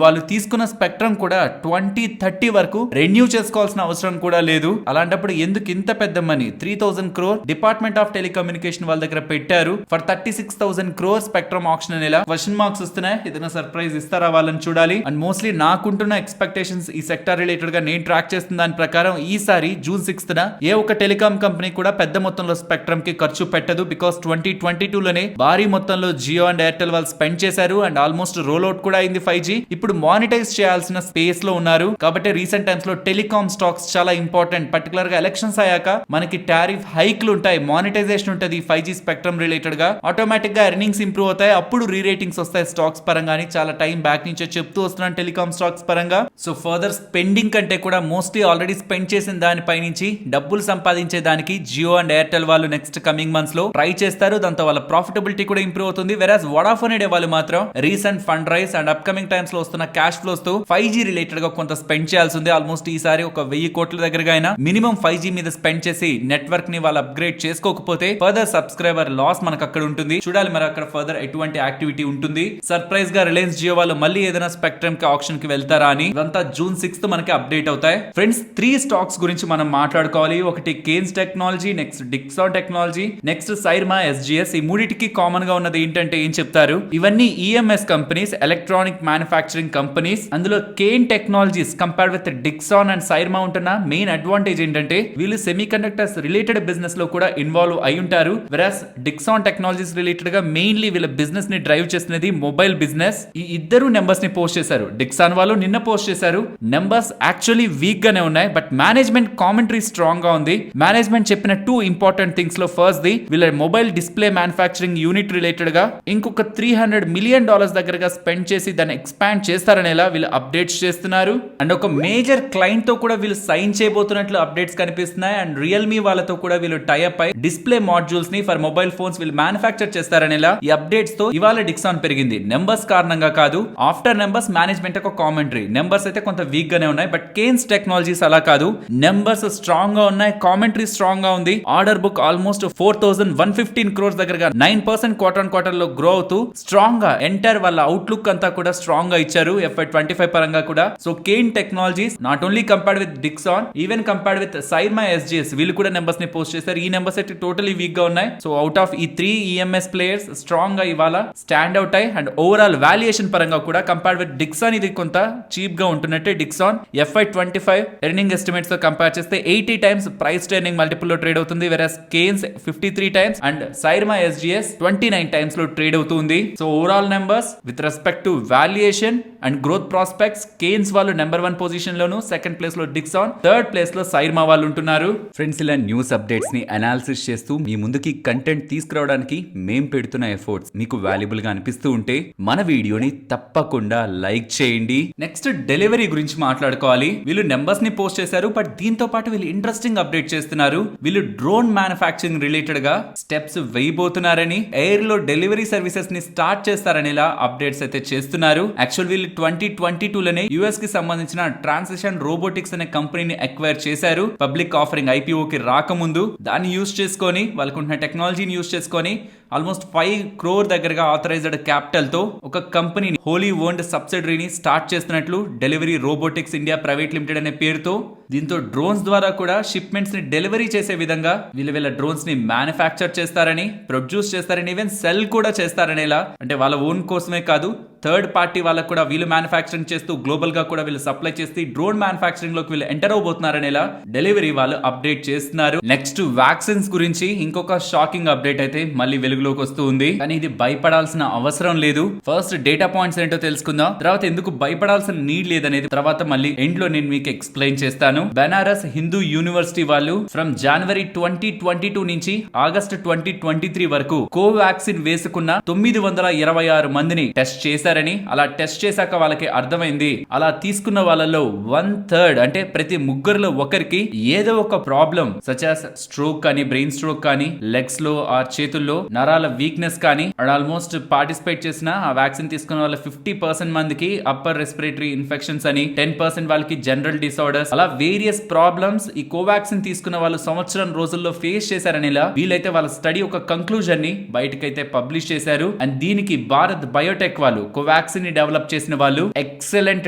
Speaker 1: వాళ్ళు తీసుకున్న స్పెక్ట్రమ్ కూడా 2030 వరకు రెన్యూ చేసుకోవాల్సిన అవసరం కూడా లేదు. అలాంటప్పుడు ఎందుకు ఇంత పెద్ద money 3,000 crore department of telecommunication వాళ్ళ దగ్గర పెట్టారు ఫర్ 36,000 crore స్పెక్ట్రమ్ ఆక్షన్ అనేలా క్వశ్చన్ మార్క్స్ వస్తున్నాయి. ఏదైనా సర్ప్రైజ్ ఇస్తారా వాళ్ళని చూడాలి. అండ్ మోస్ట్లీ నాకుంటున్న ఎక్స్పెక్టేషన్స్ ఈ సెక్టర్ రిలేటెడ్ గా నేను ట్రాక్ చేస్తున్న దాని ప్రకారం ఈసారి June 6th ఏ ఒక టెలికాం కంపెనీ కూడా పెద్ద మొత్తంలో స్పెక్ట్రమ్ కి ఖర్చు పెట్టదు. బికాస్ 2022 లోనే భారీ మొత్తంలో జియో అండ్ ఎయిర్టెల్ వాళ్ళు స్పెండ్ చేశారు అండ్ ఆల్మోస్ట్ రోల్ అవుట్ కూడా అయింది 5G. ఇప్పుడు మానిటైజ్ చేయాల్సిన స్పేస్ లో ఉన్నారు. కాబట్టి రీసెంట్ టైమ్స్ లో టెలికాం స్టాక్స్ చాలా ఇంపార్టెంట్. పర్టికులర్ గా ఎలక్షన్స్ అయ్యాక మనకి టారిఫ్ హైక్లు ఉంటాయి, మానిటైజేషన్ ఉంటుంది 5G స్పెక్ట్రమ్ రిలేటెడ్ గా. ఆటోమేటిక్ గా ఎర్నింగ్స్ ఇంప్రూవ్ అవుతాయి, అప్పుడు రీరేటింగ్స్ వస్తాయి స్టాక్స్ పరంగా. చాలా టైం బ్యాక్ నుంచే చెప్తూ వస్తున్నాను టెలికాం స్టాక్స్ పరంగా. సో ఫర్దర్ స్పెండింగ్ కంటే కూడా మోస్ట్లీ ఆల్రెడీ స్పెండ్ చేసిన దానిపై నుంచి డబ్బులు సంపాదించే దానికి జియో అండ్ ఎయిర్టెల్ వాళ్ళు నెక్స్ట్ కమింగ్ మంత్స్ లో ట్రై చేస్తారు. దాంతో వాళ్ళ ప్రాఫిటబిలిటీ కూడా ఇంప్రూవ్ అవుతుంది. వెరాజ్ వడాఫోన్ ఐడియా వాళ్ళు మాత్రం recent fund rise and upcoming times లో వస్తున్న క్యాష్ ఫ్లోస్ తో 5G రిలేటెడ్ గా కొంత స్పెండ్ చేయాల్సి ఉంది. ఆల్మోస్ట్ ఈసారి ఒక 1,000 కోట్ల దగ్గరగా అయినా మినిమం 5G మీద స్పెండ్ చేసి నెట్వర్క్ ని వాళ్ళు అప్గ్రేడ్ చేసుకోకపోతే ఫర్దర్ సబ్స్క్రైబర్ లాస్ మనకు అక్కడ ఉంటుంది. చూడాలి మరి అక్కడ ఫర్దర్ ఎటువంటి యాక్టివిటీ ఉంటుంది. సర్ప్రైజ్ గా రిలయన్స్ జియో వాళ్ళు మళ్ళీ ఏదైనా స్పెక్ట్రమ్ కి ఆప్షన్ కి వెళ్తారా అని ఇదంతా June 6th మనకి అప్డేట్ అవుతాయి. ఫ్రెండ్స్ 3 స్టాక్స్ గురించి మనం మాట్లాడుకోవాలి. ఒకటి Kaynes technology, next Dixon technology, next Syrma SGS. ఈ మూడిటికి కామన్ గా ఉన్నది ఏంటంటే ఏం చెప్తారు, ఇవన్నీ EMS companies, electronic manufacturing companies. అందులో Kayne technologies compared with Dixon and Syrma ఉంటున్న మెయిన్ అడ్వాంటేజ్ ఏంటంటే వీళ్ళు సెమీ కండక్టర్స్ రిలేటెడ్ బిజినెస్ లో కూడా ఇన్వాల్వ్ అయి ఉంటారు. వెరాస్ డిక్సాన్ టెక్నాలజీస్ రిలేటెడ్ గా మెయిన్లీ వీళ్ళ బిజినెస్ ని డ్రైవ్ చేస్తున్నది మొబైల్ బిజినెస్. ఈ ఇద్దరు నెంబర్స్ ని పోస్ట్ చేశారు. డిక్సాన్ వాళ్ళు నిన్న పోస్ట్ చేశారు. నెంబర్స్ యాక్చువల్లీ వీక్ గానే ఉన్నాయి, బట్ మేనేజ్మెంట్ కామెంటరీ స్ట్రాంగ్ గా ఉంది. మేనేజ్మెంట్ చెప్పిన 2 ఇంపార్టెంట్ థింగ్స్ లో ఫస్ట్ ది వీళ్ళ mobile display manufacturing unit related గా ఇంకొక $300 million దగ్గరగా స్పెండ్ చేసి దాన్ని ఎక్స్పాండ్ చేస్తారనేలా వీళ్ళు అప్డేట్స్ చేస్తున్నారు. అండ్ ఒక మేజర్ క్లయింట్ తో కూడా వీళ్ళు సైన్ చేయబోతున్నట్లు అప్డేట్స్ కనిపిస్తున్నాయి. అండ్ రియల్మీ వాళ్ళతో కూడా వీళ్ళు టైఅప్ అయి డిస్ప్లే మాడ్యూల్స్ ని ఫర్ మొబైల్ ఫోన్స్ వీళ్ళు మ్యానుఫ్యాక్చర్ చేస్తారనేలా ఈ అప్డేట్స్ తో ఇవాళ డిక్సాన్ పెరిగింది. నెంబర్స్ కారణంగా కాదు, ఆఫ్టర్ నెంబర్స్ మేనేజ్మెంట్ ఒక కామెంటరీ. నెంబర్స్ అయితే కొంత వీక్ గానే ఉన్నాయి, బట్ కేన్స్ టెక్నాలజీస్ అలా కాదు. నెంబర్స్ స్ట్రాంగ్ గా ఉన్నాయి, కామెంటరీ స్ట్రాంగ్ గా ఉంది. ఆర్డర్ బుక్ ఆల్మోస్ట్ 4,115 crores దగ్గరగా 9% క్వార్టర్ ఆన్ క్వార్టర్ లో గ్రో అవుతూ స్ట్రాంగ్ గా ఎంటర్ వాళ్ళ అవుట్లుక్ అంతా కూడా స్ట్రాంగ్ గా ఇచ్చారు FY25 పరంగా కూడా. So Kaynes technologies not only compared with Dixon, even compared with Syrma SGS వీళ్ళు కూడా నెంబర్స్ ని పోస్ట్ చేశారు. ఈ నెంబర్స్ అయితే టోటలీ వీక్ గా ఉన్నాయి. సో అవుట్ ఆఫ్ ఈ 3 ఈఎంఎస్ ప్లేయర్స్ స్ట్రాంగ్ గా ఇవాళ స్టాండ్ అవుట్ అయ్యి అండ్ ఓవరాల్ వాల్యుయేషన్ పరంగా కూడా కంపేర్డ్ విత్ డిక్సాన్ ఇది కొంత చీప్ గా ఉంటున్నట్టే. డిక్సాన్ FY25 ఎర్నింగ్ ఎస్టిమేట్స్ తో కంపేర్ చేస్తే 80 times price to earning multiple లో ట్రేడ్ అవుతుంది. Versus Kaynes 53 times and Syrma SGS 29 times లో ట్రేడ్ అవుతుంది. So overall numbers with respect to valuation and growth prospects Kaynes వాళ్ళు number 1 position లోను, second place లో లో డిక్సాన్, థర్డ్ ప్లేస్ లో సైర్మా వాళ్ళు ఉంటున్నారు. ఫ్రెండ్స్, ఇలా న్యూస్ అప్డేట్స్ ని అనాలిసిస్ చేస్తూ మీ ముందుకి కంటెంట్ తీసుకురావడానికి మేం పెడుతున్న ఎఫర్ట్స్ మీకు వాల్యుబుల్ గా అనిపిస్తూ ఉంటే మన వీడియోని తప్పకుండా లైక్ చేయండి. నెక్స్ట్ డెలివరీ గురించి మాట్లాడుకోవాలి. వీళ్ళు నెంబర్స్ ని పోస్ట్ చేశారు, బట్ దీంతో పాటు వీళ్ళు ఇంట్రెస్టింగ్ అప్డేట్ చేస్తున్నారు. వీళ్ళు డ్రోన్ మ్యానుఫ్యాక్చరింగ్ రిలేటెడ్ గా స్టెప్స్ వేయబోతున్నారని, ఎయిర్ లో డెలివరీ సర్వీసెస్ ని స్టార్ట్ చేస్తారని ఇలా అప్డేట్స్ అయితే చేస్తున్నారు. యాక్చువల్ వీళ్ళు 2022లోనే యుఎస్ కి సంబంధించిన ట్రాన్సిషన్ రోబోటిక్స్ అనే కంపెనీని అక్వైర్ చేశారు. పబ్లిక్ ఆఫరింగ్ ఐపీఓకి రాకముందు దాన్ని యూజ్ చేసుకొని, వాళ్ళకున్న టెక్నాలజీని యూజ్ చేసుకొని ఆల్మోస్ట్ 5 crore దగ్గరగా ఆథరైజ్డ్ క్యాపిటల్ తో ఒక కంపెనీని, హోలీ ఓన్డ్ సబ్సిడరీని స్టార్ట్ చేస్తున్నట్లు delivery robotics India private limited అనే పేరుతో. దీంతో డ్రోన్స్ ద్వారా కూడా షిప్మెంట్స్ ని డెలివరీ చేసే విధంగా వీళ్ళ డ్రోన్స్ ని మ్యానుఫ్యాక్చర్ చేస్తారని, ప్రొడ్యూస్ చేస్తారని, ఈవెన్ సెల్ కూడా చేస్తారనేలా, అంటే వాళ్ళ ఓన్ కోసమే కాదు థర్డ్ పార్టీ వాళ్ళకు కూడా వీళ్ళు మ్యానుఫ్యాక్చరింగ్ చేస్తూ గ్లోబల్ గా కూడా వీళ్ళు సప్లై చేసి డ్రోన్ మ్యానుఫ్యాక్చరింగ్ లోకి వీళ్ళు ఎంటర్ అవబోతున్నారనేలా డెలివరీ వాళ్ళు అప్డేట్ చేస్తున్నారు. నెక్స్ట్ వ్యాక్సిన్స్ గురించి ఇంకొక షాకింగ్ అప్డేట్ అయితే మళ్ళీ వెలుగులోకి వస్తూ ఉంది. కానీ ఇది భయపడాల్సిన అవసరం లేదు. ఫస్ట్ డేటా పాయింట్స్ ఏంటో తెలుసుకుందాం, తర్వాత ఎందుకు భయపడాల్సిన నీడ్ లేదనేది తర్వాత మళ్ళీ ఎండ్ లో నేను మీకు ఎక్స్ప్లెయిన్ చేస్తాను. బెనారస్ హిందూ యూనివర్సిటీ వాళ్ళు ఫ్రమ్ జనవరి 2022 నుంచి ఆగస్ట్ 2023 వరకు కోవాక్సిన్ వేసుకున్న 926 మందిని టెస్ట్ చేశారని, అలా టెస్ట్ చేశాక వాళ్ళకి అర్థమైంది అలా తీసుకున్న వాళ్ళలో 1/3 అంటే ప్రతి ముగ్గురులో ఒకరికి ఏదో ఒక ప్రాబ్లం సచ్ యాస్ స్ట్రోక్ కానీ, బ్రెయిన్ స్ట్రోక్ కానీ, లెగ్స్ లో ఆ చేతుల్లో నరాల వీక్నెస్ కానీ, ఆల్మోస్ట్ పార్టిసిపేట్ చేసిన ఆ వ్యాక్సిన్ తీసుకున్న వాళ్ళ 50% మందికి అప్పర్ రెస్పిరేటరీ ఇన్ఫెక్షన్స్ అని, 10% వాళ్ళకి జనరల్ డిసార్డర్స్, అలా వేరియస్ ప్రాబ్లమ్స్ ఈ కోవాక్సిన్ తీసుకున్న వాళ్ళు సంవత్సరం రోజుల్లో ఫేస్ చేశారని వీళ్ళైతే వాళ్ళ స్టడీ ఒక కంక్లూజన్ ని బయటకైతే పబ్లిష్ చేశారు. అండ్ దీనికి భారత్ బయోటెక్ వాళ్ళు కోవాక్సిన్ ని డెవలప్ చేసిన వాళ్ళు ఎక్సలెంట్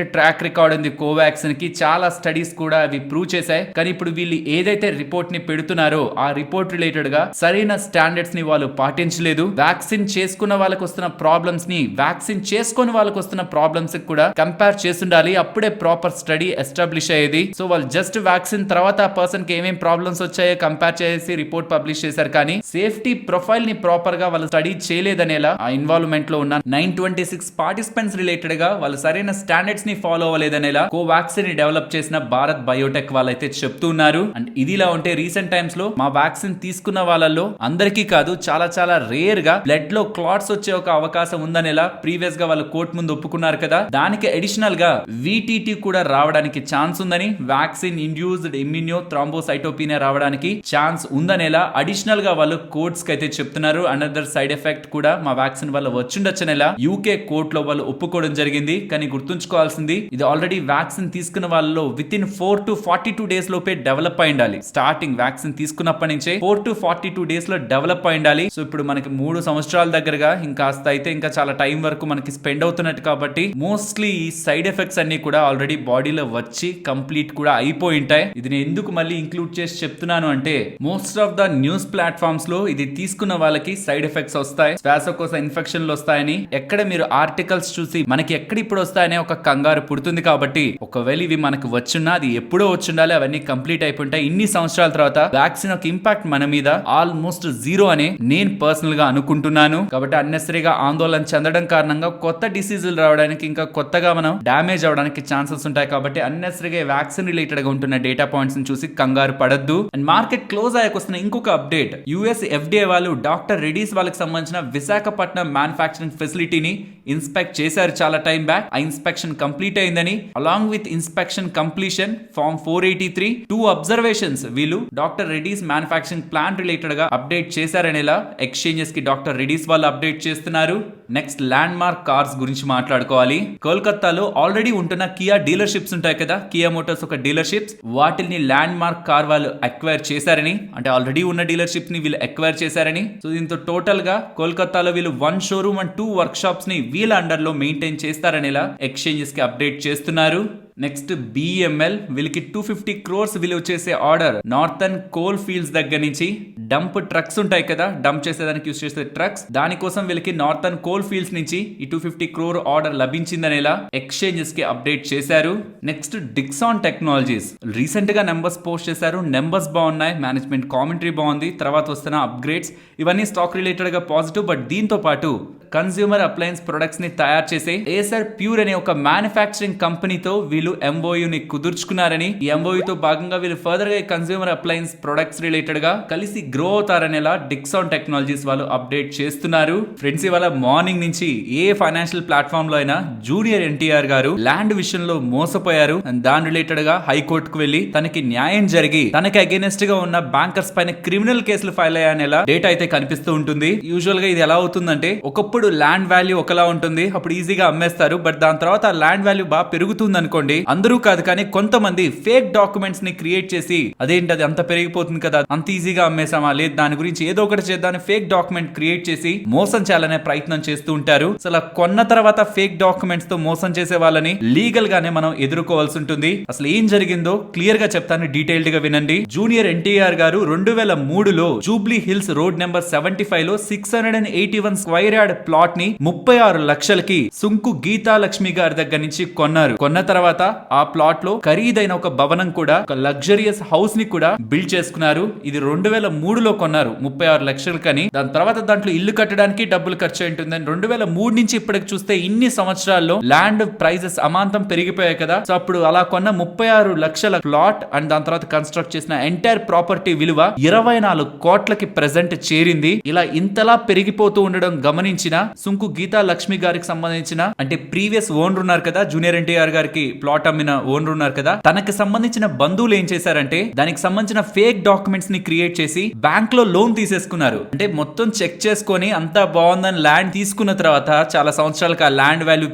Speaker 1: ట్రాక్ రికార్డ్ ఉంది. కోవాక్సిన్ కి చాలా స్టడీస్ కూడా అవి ప్రూవ్ చేశాయి. కానీ ఇప్పుడు వీళ్ళు ఏదైతే రిపోర్ట్ ని పెడుతున్నారో ఆ రిపోర్ట్ రిలేటెడ్ గా సరైన స్టాండర్డ్స్ ని వాళ్ళు పాటించలేదు. వ్యాక్సిన్ చేసుకున్న వాళ్ళకి వస్తున్న ప్రాబ్లమ్స్ ని వ్యాక్సిన్ చేసుకుని వాళ్ళకి వస్తున్న ప్రాబ్లమ్స్ కూడా కంపేర్ చేస్తుండాలి, అప్పుడే ప్రాపర్ స్టడీ ఎస్టాబ్లిష్ అయ్యేది. సో వాళ్ళు జస్ట్ వ్యాక్సిన్ తర్వాత ఆ పర్సన్ కి ఏమేం ప్రాబ్లమ్స్ వచ్చాయో కంపేర్ చేసి రిపోర్ట్ పబ్లిష్ చేశారు. కానీ సేఫ్టీ ప్రొఫైల్ ని ప్రాపర్ గా వాళ్ళు స్టడీ చేయలేదనేలా ఆ ఇన్వాల్వ్మెంట్ లో ఉన్న 926 పార్టిసిపెంట్స్ రిలేటెడ్ గా వాళ్ళు సరైన స్టాండర్డ్స్ ని ఫాలో అవ్వలేదనేలా కోవాక్సిన్ ని డెవలప్ చేసిన భారత్ బయోటెక్ వాళ్ళైతే చెప్తున్నారు. అండ్ ఇదిలా ఉంటే రీసెంట్ టైమ్స్ లో మా వ్యాక్సిన్ తీసుకున్న వాళ్ళలో అందరికీ కాదు, చాలా చాలా రేర్ గా బ్లడ్ లో క్లాట్స్ వచ్చే ఒక అవకాశం ఉందనేలా ప్రీవియస్ గా వాళ్ళు కోర్టు ముందు ఒప్పుకున్నారు కదా. దానికి అడిషనల్ గా VTT కూడా రావడానికి ఛాన్స్ ఉందని, వ్యాక్సిన్ ఇండ్యూస్డ్ ఇమ్యూనో థ్రాంబోసైటోపినియా రావడానికి ఛాన్స్ ఉందనేలా అడిషనల్ గా వాళ్ళు కోర్ట్స్ కి అయితే చెప్తున్నారు. అనదర్ సైడ్ ఎఫెక్ట్ కూడా మా వ్యాక్సిన్ వల్ల వచ్చిండొచ్చనేలా యూకే కోర్టులో వాళ్ళు ఒప్పుకోవడం జరిగింది. కానీ గుర్తుంచుకోవాల్సింది, ఇది ఆల్రెడీ వ్యాక్సిన్ తీసుకున్న వాళ్ళలో విత్ ఇన్ 4 to 42 days లోపే డెవలప్ అయి ఉండాలి. స్టార్టింగ్ వ్యాక్సిన్ తీసుకున్నప్పటి నుంచే 4 to 42 days లో డెవలప్ అయి ఉండాలి. సో ఇప్పుడు మనకి 3 సంవత్సరాల దగ్గరగా ఇంకాస్త అయితే ఇంకా చాలా టైం వరకు మనకి స్పెండ్ అవుతున్నట్టు కాబట్టి మోస్ట్లీ ఈ సైడ్ ఎఫెక్ట్స్ అన్ని కూడా ఆల్రెడీ బాడీలో వచ్చి కంప్లీట్ కూడా అయిపోయి ఉంటాయి. ఇది నేను ఎందుకు మళ్ళీ ఇంక్లూడ్ చేసి చెప్తున్నాను అంటే, most of the news platforms లో ఇది తీసుకున్న వాళ్ళకి సైడ్ ఎఫెక్ట్స్ వస్తాయి, శ్వాసకోశ ఇన్ఫెక్షన్లు వస్తాయని ఎక్కడ మీరు ఆర్టికల్స్ చూసి మనకి ఎక్కడ ఇప్పుడు వస్తాయనే ఒక కంగారు పుడుతుంది. కాబట్టి ఒకవేళ ఇవి మనకు వచ్చున్నా అది ఎప్పుడో వచ్చుండాలి, అవన్నీ కంప్లీట్ అయిపోయింటాయి. ఇన్ని సంవత్సరాల తర్వాత వ్యాక్సిన్ ఒక ఇంపాక్ట్ మన మీద ఆల్మోస్ట్ 0 అని నేను పర్సనల్ గా అనుకుంటున్నాను. కాబట్టి అన్నెసరీగా ఆందోళన చెందడం కారణంగా కొత్త డిసీజులు రావడానికి, ఇంకా కొత్తగా మనం డ్యామేజ్ అవడానికి ఛాన్సెస్ ఉంటాయి. కాబట్టి అన్నెసరీగా వ్యాక్సిన్ రిలేటెడ్ గా ఉంటున్న డేటా పాయింట్స్ ని చూసి కంగారు పడద్దు. అండ్ మార్కెట్ క్లోజ్ అయ్యాకొస్తున్న ఇంకొక అప్డేట్, US FDA వాళ్ళు డాక్టర్ రెడ్డీస్ వాళ్ళకి సంబంధించిన విశాఖపట్నం మ్యానుఫ్యాక్చరింగ్ ఫెసిలిటీని ఇన్స్పెక్ట్ చేశారు చాలా టైం బ్యాక్. ఆ ఇన్స్పెక్షన్ కంప్లీట్ అయిందని, along with inspection completion form 483 2 observations వీళ్ళు doctor Reddy's manufacturing plant related గా అప్డేట్ చేశారనేలా ఎక్స్చేంజెస్ కి డాక్టర్ రెడ్డీస్ వాళ్ళు అప్డేట్ చేస్తున్నారు. నెక్స్ట్ ల్యాండ్ మార్క్ కార్స్ గురించి మాట్లాడుకోవాలి. కోల్కతాలో ఆల్రెడీ ఉంటున్న కియా డీలర్షిప్స్ ఉంటాయి కదా, కియా మోటార్స్ ఒక డీలర్షిప్స్, వాటిని ల్యాండ్ మార్క్ కార్ వాళ్ళు అక్వైర్ చేశారని, అంటే ఆల్రెడీ ఉన్న డీలర్షిప్ ని వీళ్ళు అక్వైర్ చేశారని. సో దీంతో టోటల్ గా కోల్కతాలో వీళ్ళు 1 షోరూమ్ అండ్ 2 వర్క్ షాప్స్ ని వీళ్ళ అండర్ లో మెయింటైన్ చేస్తారనేలా ఎక్స్చేంజెస్ కి అప్డేట్ చేస్తున్నారు. నెక్స్ట్ BML వీళ్ళకి 250 crores విలువ చేసే ఆర్డర్ నార్థన్ కోల్ ఫీల్డ్స్ దగ్గర నుంచి. డంప్ ట్రక్స్ ఉంటాయి కదా, డంప్ చేసేదానికి యూస్ చేసే ట్రక్స్, దానికోసం వీళ్ళకి నార్థన్ కోల్ ఫీల్డ్స్ నుంచి ఈ 250 crore ఆర్డర్ లభించిందనేలా ఎక్స్చేంజెస్ కి అప్డేట్ చేశారు. నెక్స్ట్ డిక్సాన్ టెక్నాలజీస్ రీసెంట్ గా నెంబర్స్ పోస్ట్ చేశారు. నెంబర్స్ బాగున్నాయి, మేనేజ్మెంట్ కామెంటరీ బాగుంది, తర్వాత వస్తున్న అప్గ్రేడ్స్ ఇవన్నీ స్టాక్ రిలేటెడ్ గా పాజిటివ్. బట్ దీంతో పాటు కన్స్యూమర్ అప్లయన్స్ ప్రొడక్ట్స్ ని తయారు చేసే ఏసర్ ప్యూర్ అనే ఒక మ్యానుఫ్యాక్చరింగ్ కంపెనీతో వీళ్ళు ఎంఓయూ ని కుదుర్చుకున్నారని, ఈ ఎంఓయూ తో భాగంగా వీళ్ళు ఫర్దర్ గా కన్స్యూమర్ అప్లయన్స్ ప్రొడక్ట్స్ రిలేటెడ్ గా కలిసి గ్రో అవుతారనేలా డిక్సాన్ టెక్నాలజీస్ వాళ్ళు అప్డేట్ చేస్తున్నారు. ఫ్రెండ్స్, ఇవాళ మార్నింగ్ నుంచి ఏ ఫైనాన్షియల్ ప్లాట్ఫామ్ లో అయినా జూనియర్ ఎన్టీఆర్ గారు ల్యాండ్ విషయంలో మోసపోయారు, దాని రిలేటెడ్ గా హైకోర్టుకు వెళ్లి తనకి న్యాయం జరిగి తనకి అగేనెస్ట్ గా ఉన్న బ్యాంకర్స్ పైన క్రిమినల్ కేసులు ఫైల్ అయ్యాయనేలా డేటా అయితే కనిపిస్తూ ఉంటుంది. యూజువల్ గా ఇది ఎలా అవుతుందంటే, ఒకప్పుడు ల్యాండ్ వాల్యూ ఒకలా ఉంటుంది, అప్పుడు ఈజీగా అమ్మేస్తారు. బట్ దాని తర్వాత ఆ ల్యాండ్ వాల్యూ బాగా పెరుగుతుంది అనుకోండి, అందరూ కాదు కానీ కొంతమంది ఫేక్ డాక్యుమెంట్స్ ని క్రియేట్ చేసి అదేంటి అది అంత పెరిగిపోతుంది కదా, అంత ఈజీగా అమ్మేసామా, లేదు దాని గురించి ఏదో ఒకటి చేద్దామని ఫేక్ డాక్యుమెంట్ క్రియేట్ చేసి మోసం చేయాలనే ప్రయత్నం చేస్తూ ఉంటారు. అసలు కొన్న తర్వాత ఫేక్ డాక్యుమెంట్స్ తో మోసం చేసే వాళ్ళని లీగల్ గానే మనం ఎదుర్కోవాల్సి ఉంటుంది. అసలు ఏం జరిగిందో క్లియర్ గా చెప్తాను, డీటెయిల్డ్ గా వినండి. జూనియర్ ఎన్టీఆర్ గారు 2003లో జూబ్లీ హిల్స్ రోడ్ నెంబర్ 75 లో 681 స్క్వేర్ యార్డ్ ప్లాట్ ని 36 లక్షలకి సుంకు గీతాలక్ష్మి గారి దగ్గర నుంచి కొన్నారు. కొన్న తర్వాత ఆ ప్లాట్ లో ఖరీదైన ఒక భవనం కూడా, ఒక లగ్జరియస్ హౌస్ ని కూడా బిల్డ్ చేసుకున్నారు. ఇది 2003లో కొన్నారు 36 లక్షలు కని. దాని తర్వాత దాంట్లో ఇల్లు కట్టడానికి డబ్బులు ఖర్చు ఉంటుందని 2003 నుంచి ఇప్పటికి చూస్తే ఇన్ని సంవత్సరాల్లో ల్యాండ్ ప్రైజెస్ అమాంతం పెరిగిపోయాయి కదా. సో అప్పుడు అలా కొన్న 36 లక్షల ప్లాట్ అండ్ దాని తర్వాత కన్స్ట్రక్ట్ చేసిన ఎంటైర్ ప్రాపర్టీ విలువ 24 కోట్లకి ప్రెజెంట్ చేరింది. ఇలా ఇంతలా పెరిగిపోతూ ఉండడం గమనించిన సుంకు గీతా లక్ష్మి గారికి సంబంధించిన, అంటే ప్రీవియస్ ఓనర్ ఉన్నారు కదా, జూనియర్ ఎన్టీఆర్ గారికి ప్లాట్ అమ్మిన ఓనర్ ఉన్నారు కదా, తనకి సంబంధించిన బంధువులు ఏం చేశారంటే దానికి సంబంధించిన ఫేక్ డాక్యుమెంట్స్ ని క్రియేట్ చేసి బ్యాంక్ లో లోన్ తీసేసుకున్నారు. అంటే మొత్తం చెక్ చేసుకొని అంతా బాగుందని ల్యాండ్ తీసుకున్న తర్వాత చాలా సంవత్సరాలకు ఆ ల్యాండ్ వాల్యూ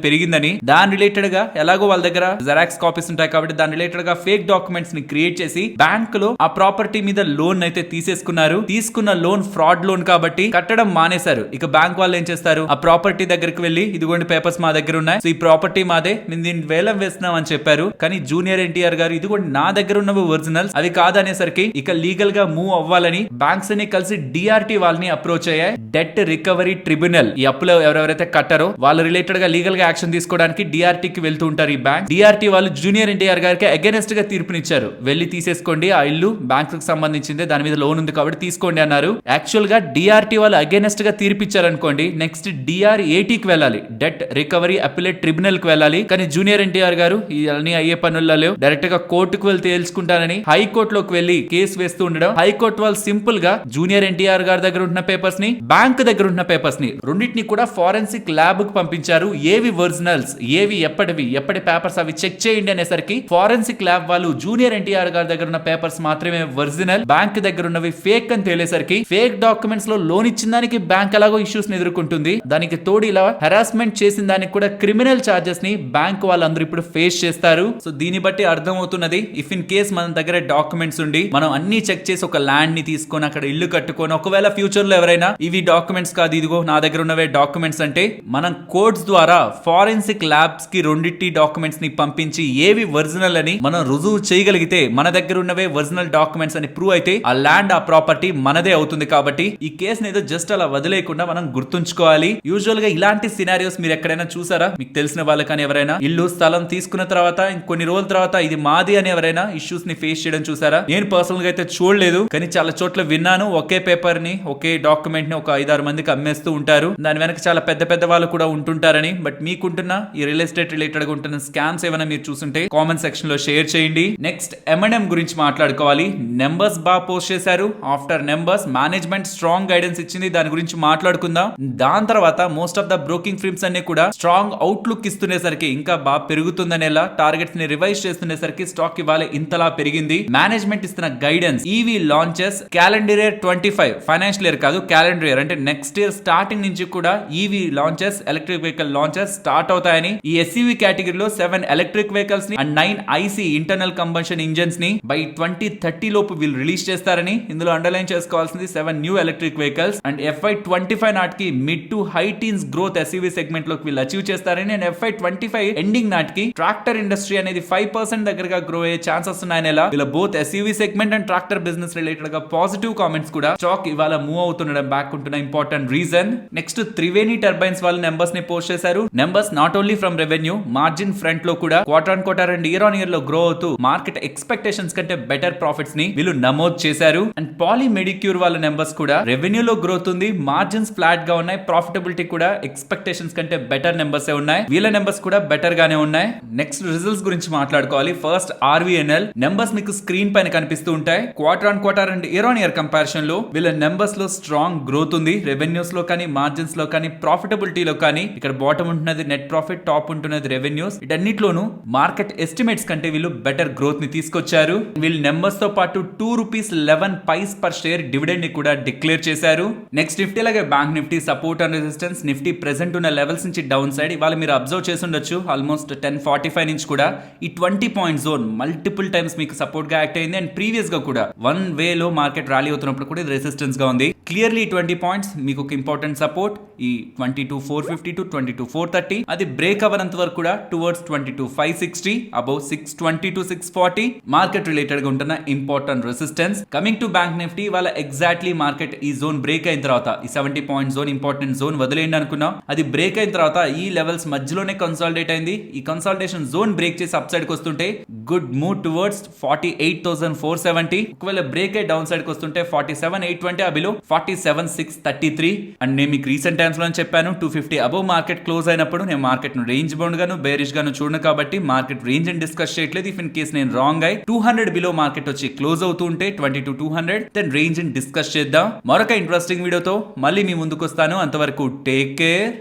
Speaker 1: పెరిగిందని, దాని రిలేటెడ్ గా ఎలాగో వాళ్ళ దగ్గర జెరాక్స్ కాపీస్ ఉంటాయి కాబట్టి దాని రిలేటెడ్ గా ఫేక్ డాక్యుమెంట్స్ ని క్రియేట్ చేసి బ్యాంక్ లో ఆ ప్రాపర్టీ మీద లోన్ అయితే తీసేసుకున్నారు. తీసుకున్న లోన్ ఫ్రాడ్ లోన్ కాబట్టి కట్టడం మానేశారు. ఇక బ్యాంక్ వాళ్ళు ఏం చేస్తారు, ఆ ప్రాపర్టీ దగ్గరికి వెళ్లి ఇదిగోండి పేపర్స్ మా దగ్గర ఉన్నాయి, సో ఈ ప్రాపర్టీ మాదే, మేము దీన్ని వేలం వేస్తున్నాం అని చెప్పారు. కానీ జూనియర్ ఎన్టీఆర్ గారు ఇదిగోండి నా దగ్గర ఉన్నవి ఒరిజినల్స్, అవి కాదనేసరికి ఇక లీగల్ గా మూవ్ అవ్వాలని బ్యాంక్స్ ని కలిసి డిఆర్టీ వాళ్ళని అప్రోచ్ అయ్యాయి. డెట్ రికవరీ ట్రిబ్యునల్, ఈ అప్పులో ఎవరెవరైతే కట్టారో వాళ్ళ రిలేటెడ్ గా లీగల్ గా యాక్షన్ తీసుకోవడానికి డిఆర్టీకి వెళ్తూ ఉంటారు ఈ బ్యాంక్. డిఆర్టీ వాళ్ళు జూనియర్ ఎన్టీఆర్ గారికి అగైనెస్ట్ గా తీర్పునిచ్చారు, వెళ్లి తీసేసుకోండి ఆ ఇల్లు బ్యాంక్ కు సంబంధించింది, దాని మీద లోన్ ఉంది కాబట్టి తీసుకోండి అన్నారు. యాక్చువల్ గా డిఆర్టీ వాళ్ళు అగైనెస్ట్ గా తీర్పిచ్చారు అనుకోండి, నెక్స్ట్ డిఆర్ఏటీకి వెళ్ళాలి, డెట్ రికవరీ అపిలేట్ ట్రిబ్యునల్ కి వెళ్ళాలి. కానీ జూనియర్ ఎన్టీఆర్ గారు ఇవన్నీ అయ్యే పనుల్లో లేవు, డైరెక్ట్ గా కోర్టుకు వెళ్తే తేల్చుకుంటానని హైకోర్టులోకి వెళ్లి కేసు వేస్తూ ఉండడం. హైకోర్టు వాళ్ళు సింపుల్ గా జూనియర్ ఎన్టీఆర్ గారి దగ్గర ఉన్న పేపర్స్ ని, బ్యాంక్ దగ్గర ఉన్న పేపర్స్ ని రెండింటిని కూడా ఫారెన్సిక్ ల్యాబ్ కు పంపించారు. ఏవి ఒరిజినల్స్, ఏవి ఎప్పటి పేపర్స్ అవి చెక్ చేయండి అనేసరికి ఫారెన్సిక్ ల్యాబ్ వాళ్ళు జూనియర్ ఎన్టీఆర్ గారి దగ్గర ఉన్న పేపర్స్ మాత్రమే ఒరిజినల్, బ్యాంక్ దగ్గర ఉన్నవి ఫేక్ అని తేలేసరికి ఫేక్ డాక్యుమెంట్స్ లో లోన్ ఇచ్చిన దానికి బ్యాంక్ ఎలాగో ఇష్యూస్ ని ఎదుర్కొంటుంది, దానికి తోడు ఇలా హెరాస్మెంట్ చేసిన దానికి కూడా క్రిమినల్ చార్జెస్ ని బ్యాంక్ వాళ్ళందరూ ఇప్పుడు ఫేస్ చేస్తారు. సో దీన్ని బట్టి అర్థం అవుతున్నది, ఇఫ్ ఇన్ కేస్ మన దగ్గర డాక్యుమెంట్స్ ఉండి మనం అన్ని చెక్ చేసి ఒక ల్యాండ్ ని తీసుకొని అక్కడ ఇల్లు కట్టుకొని ఒకవేళ ఫ్యూచర్ లో ఎవరైనా ఇవి డాక్యుమెంట్స్ కాదు ఇదిగో నా దగ్గర ఉన్నవే డాక్యుమెంట్స్ అంటే మనం కోర్ట్స్ ద్వారా ఫారెన్సిక్ ల్యాబ్స్ కి రెండిటి డాక్యుమెంట్స్ ని పంపించి ఏవి ఒరిజినల్ అని మనం రుజువు చేయగలిగితే మన దగ్గర ఉన్నవే ఒరిజినల్ డాక్యుమెంట్స్ అని ప్రూవ్ అయితే ఆ ల్యాండ్ ఆ ప్రాపర్టీ మనదే అవుతుంది. కాబట్టి ఈ కేసుని ఏదో జస్ట్ అలా వదిలేయకుండా మనం గుర్తుంచుకోవాలి. యూజువల్ గా ఇలాంటి సినారియోస్ మీరు ఎక్కడైనా చూసారా, మీకు తెలిసిన వాళ్ళ కానీ ఎవరైనా ఇల్లు స్థలం తీసుకున్న తర్వాత ఇంకొన్ని రోజుల తర్వాత ఇది మాది అని ఎవరైనా ఇష్యూస్ ని ఫేస్ చేయడం చూసారా? నేను పర్సనల్ గా అయితే చూడలేదు, కానీ చాలా చోట్ల విన్నాను. ఒకే పేపర్ ని ఒకే డాక్యుమెంట్ ని ఒక 5-6 మందికి అమ్మేస్తూ ఉంటారు, దాని వెనక చాలా పెద్ద పెద్ద వాళ్ళు కూడా ఉంటుంటారని. బట్ మీకుంటున్న ఈ రియల్ ఎస్టేట్ రిలేటెడ్ గా ఉంటున్న స్కామ్స్ ఏమైనా మీరు చూస్తుంటే కామెంట్ సెక్షన్ లో షేర్ చేయండి. నెక్స్ట్ M&M గురించి మాట్లాడుకోవాలి. నెంబర్స్ బాగా పోస్ట్ చేశారు. After numbers management strong guidance ఇచ్చింది, దాని గురించి మాట్లాడుకుందాం. దాని తర్వాత మోస్ట్ ఆఫ్ ద బ్రోకింగ్ ఫిర్మ్స్ అన్ని కూడా స్ట్రాంగ్ అవుట్లుక్ ఇస్తునేసరికి ఇంకా బాగా పెరుగుతుందనేలా టార్గెట్స్ ని రివైజ్ చేస్తునేసరికి స్టాక్ ఇవాళ ఇంతలా పెరిగింది. మేనేజ్మెంట్ ఇస్తున్న guidance EV launches calendar year 25 financial year కాదు, క్యాలెండర్ ఇయర్ అంటే నెక్స్ట్ ఇయర్ స్టార్టింగ్ నుంచి కూడా EV launches electric vehicle launches start అవుతాయని, ఈ ఎస్యూవీ కేటగిరీలో 7 ఎలక్ట్రిక్ వెహికల్స్ ని and 9 IC internal combustion engines ని బై 2030 లోపు వీళ్ళు రిలీజ్ చేస్తారని. ఇందులో అండర్లైన్ చేసుకోవాల్సింది 7 new electric vehicles and FY25 నాటికి mid to high teens growth SUV segment లోకి వీళ్ళు అచీవ్ చేస్తారని అండ్ FY25 ఎండింగ్ నాటికి ట్రాక్టర్ ఇండస్ట్రీ అనేది 5% దగ్గరగా గ్రో అయ్యే ఛాన్సెస్ ఉన్నాయని వీళ్ళ both SUV segment and tractor business related గా పాజిటివ్ కామెంట్స్ కూడా స్టాక్ ఇవాళ మూవ్ అవుతుండడం బ్యాక్ ఉంటున్న important reason. Next Triveni turbines వాళ్ళు నెంబర్స్ ని పోస్ట్ చేశారు. Numbers not only from revenue margin front లో కూడా quarter on quarter and year on year లో గ్రో అవుతూ మార్కెట్ ఎక్స్పెక్టేషన్స్ కంటే బెటర్ ప్రాఫిట్స్ ని వీళ్ళు నమోదు చేశారు. అండ్ పాలీ మెడిక్యూర్ వాళ్ళ నెంబర్స్ కూడా రెవెన్యూ లో గ్రోత్ ఉంది, మార్జిన్స్ ఫ్లాట్ గా ఉన్నాయి, ప్రాఫిటబిలిటీ కూడా ఎక్స్పెక్టేషన్స్ కంటే బెటర్ నెంబర్స్ ఉన్నాయి. వీళ్ళ నెంబర్స్ కూడా బెటర్ గానే ఉన్నాయి. నెక్స్ట్ రిజల్ట్స్ గురించి మాట్లాడుకోవాలి. ఫస్ట్ RVNL నెంబర్స్ మీకు స్క్రీన్ పైన కనిపిస్తూ ఉంటాయి. Quarter on quarter and year on year comparison లో వీళ్ళ నెంబర్స్ లో స్ట్రాంగ్ గ్రోత్ ఉంది. రెవెన్యూస్ లో కానీ, మార్జిన్స్ లో కానీ, ప్రాఫిటబిలిటీలో కానీ. ఇక్కడ బాటమ్ ఉంటున్నది నెట్ ప్రాఫిట్, టాప్ ఉంటున్నది రెవెన్యూస్. వీటన్నిటిలోనూ మార్కెట్ ఎస్టిమేట్స్ కంటే వీళ్ళు బెటర్ గ్రోత్ ని తీసుకొచ్చారు. వీళ్ళ నెంబర్స్ తో పాటు ₹2.11 పర్ షేర్ డివిడెండ్ ని కూడా డిక్లేర్ చేశారు. నెక్స్ట్ నిఫ్టీ అలాగే bank Nifty support and resistance. Nifty present ఉన్న లెవెల్స్ నుంచి డౌన్ సైడ్ ఇవాళ మీరు అబ్జర్వ్ చేసి ఉండొచ్చు. ఆల్మోస్ట్ 1045 నుంచి కూడా ఈ 20 పాయింట్ జోన్ మల్టిపుల్ టైమ్స్ మీకు సపోర్ట్ గా యాక్ట్ అయింది. అండ్ ప్రీవియస్ గా కూడా వన్ వే లో మార్కెట్ ర్యాలీ అవుతున్నప్పుడు కూడా ఇది రెసిస్టెన్స్ గా ఉంది. క్లియర్లీ 20 పాయింట్స్ మీకు ఒక ఇంపార్టెంట్ సపోర్ట్. ఈ 22,450 టు 22,430 అది బ్రేక్ అవ్వనంత వరకు కూడా towards 22,560 above 620 to 640 market related గా ఉంటున్న important resistance. Coming to bank Nifty వాళ్ళ ఎగ్జాక్ట్లీ మార్కెట్ ఈ జోన్ బ్రేక్ అయిన తర్వాత ఈ 70 పాయింట్ జోన్ ఇంపార్టెంట్ జోన్ వదిలేయండి అనుకున్నాం. అది బ్రేక్ అయిన తర్వాత ఈ లెవెల్స్ మధ్యలోనే కన్సాలిడేట్ అయింది. ఈ కన్సాలిడేషన్ జోన్ బ్రేక్ చేసి అప్ సైడ్ కి వస్తుంటే గుడ్ మూవ్ టువర్డ్స్ 48,470. ఒకవేళ బ్రేక్ అయి డౌన్ సైడ్ కి వస్తుంటే 47,820 బిలో 47,633. అండ్ నేను మీకు రీసెంట్ టైమ్స్ లో చెప్పాను 250 అబౌవ్ మార్కెట్ క్లోజ్ అయినప్పుడు నేను మార్కెట్ ను రేంజ్ బౌండ్ గాను బేరిష్ గాను చూడను కాబట్టి మార్కెట్ రేంజ్ అని డిస్కస్ చేయట్లేదు. ఇఫ్ ఇన్ కేస్ నేను రాంగ్ అయి 200 బిలో మార్కెట్ వచ్చి క్లోజ్ అవుతూ ఉంటే 22,200 దెన్ రేంజ్ అని డిస్కస్ చేద్దాం. మరొక ఇంట్రెస్టింగ్ వీడియోతో మళ్ళీ మీ ముందుకు వస్తాను. అంతవరకు టేక్ కేర్.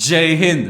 Speaker 1: జై హింద్.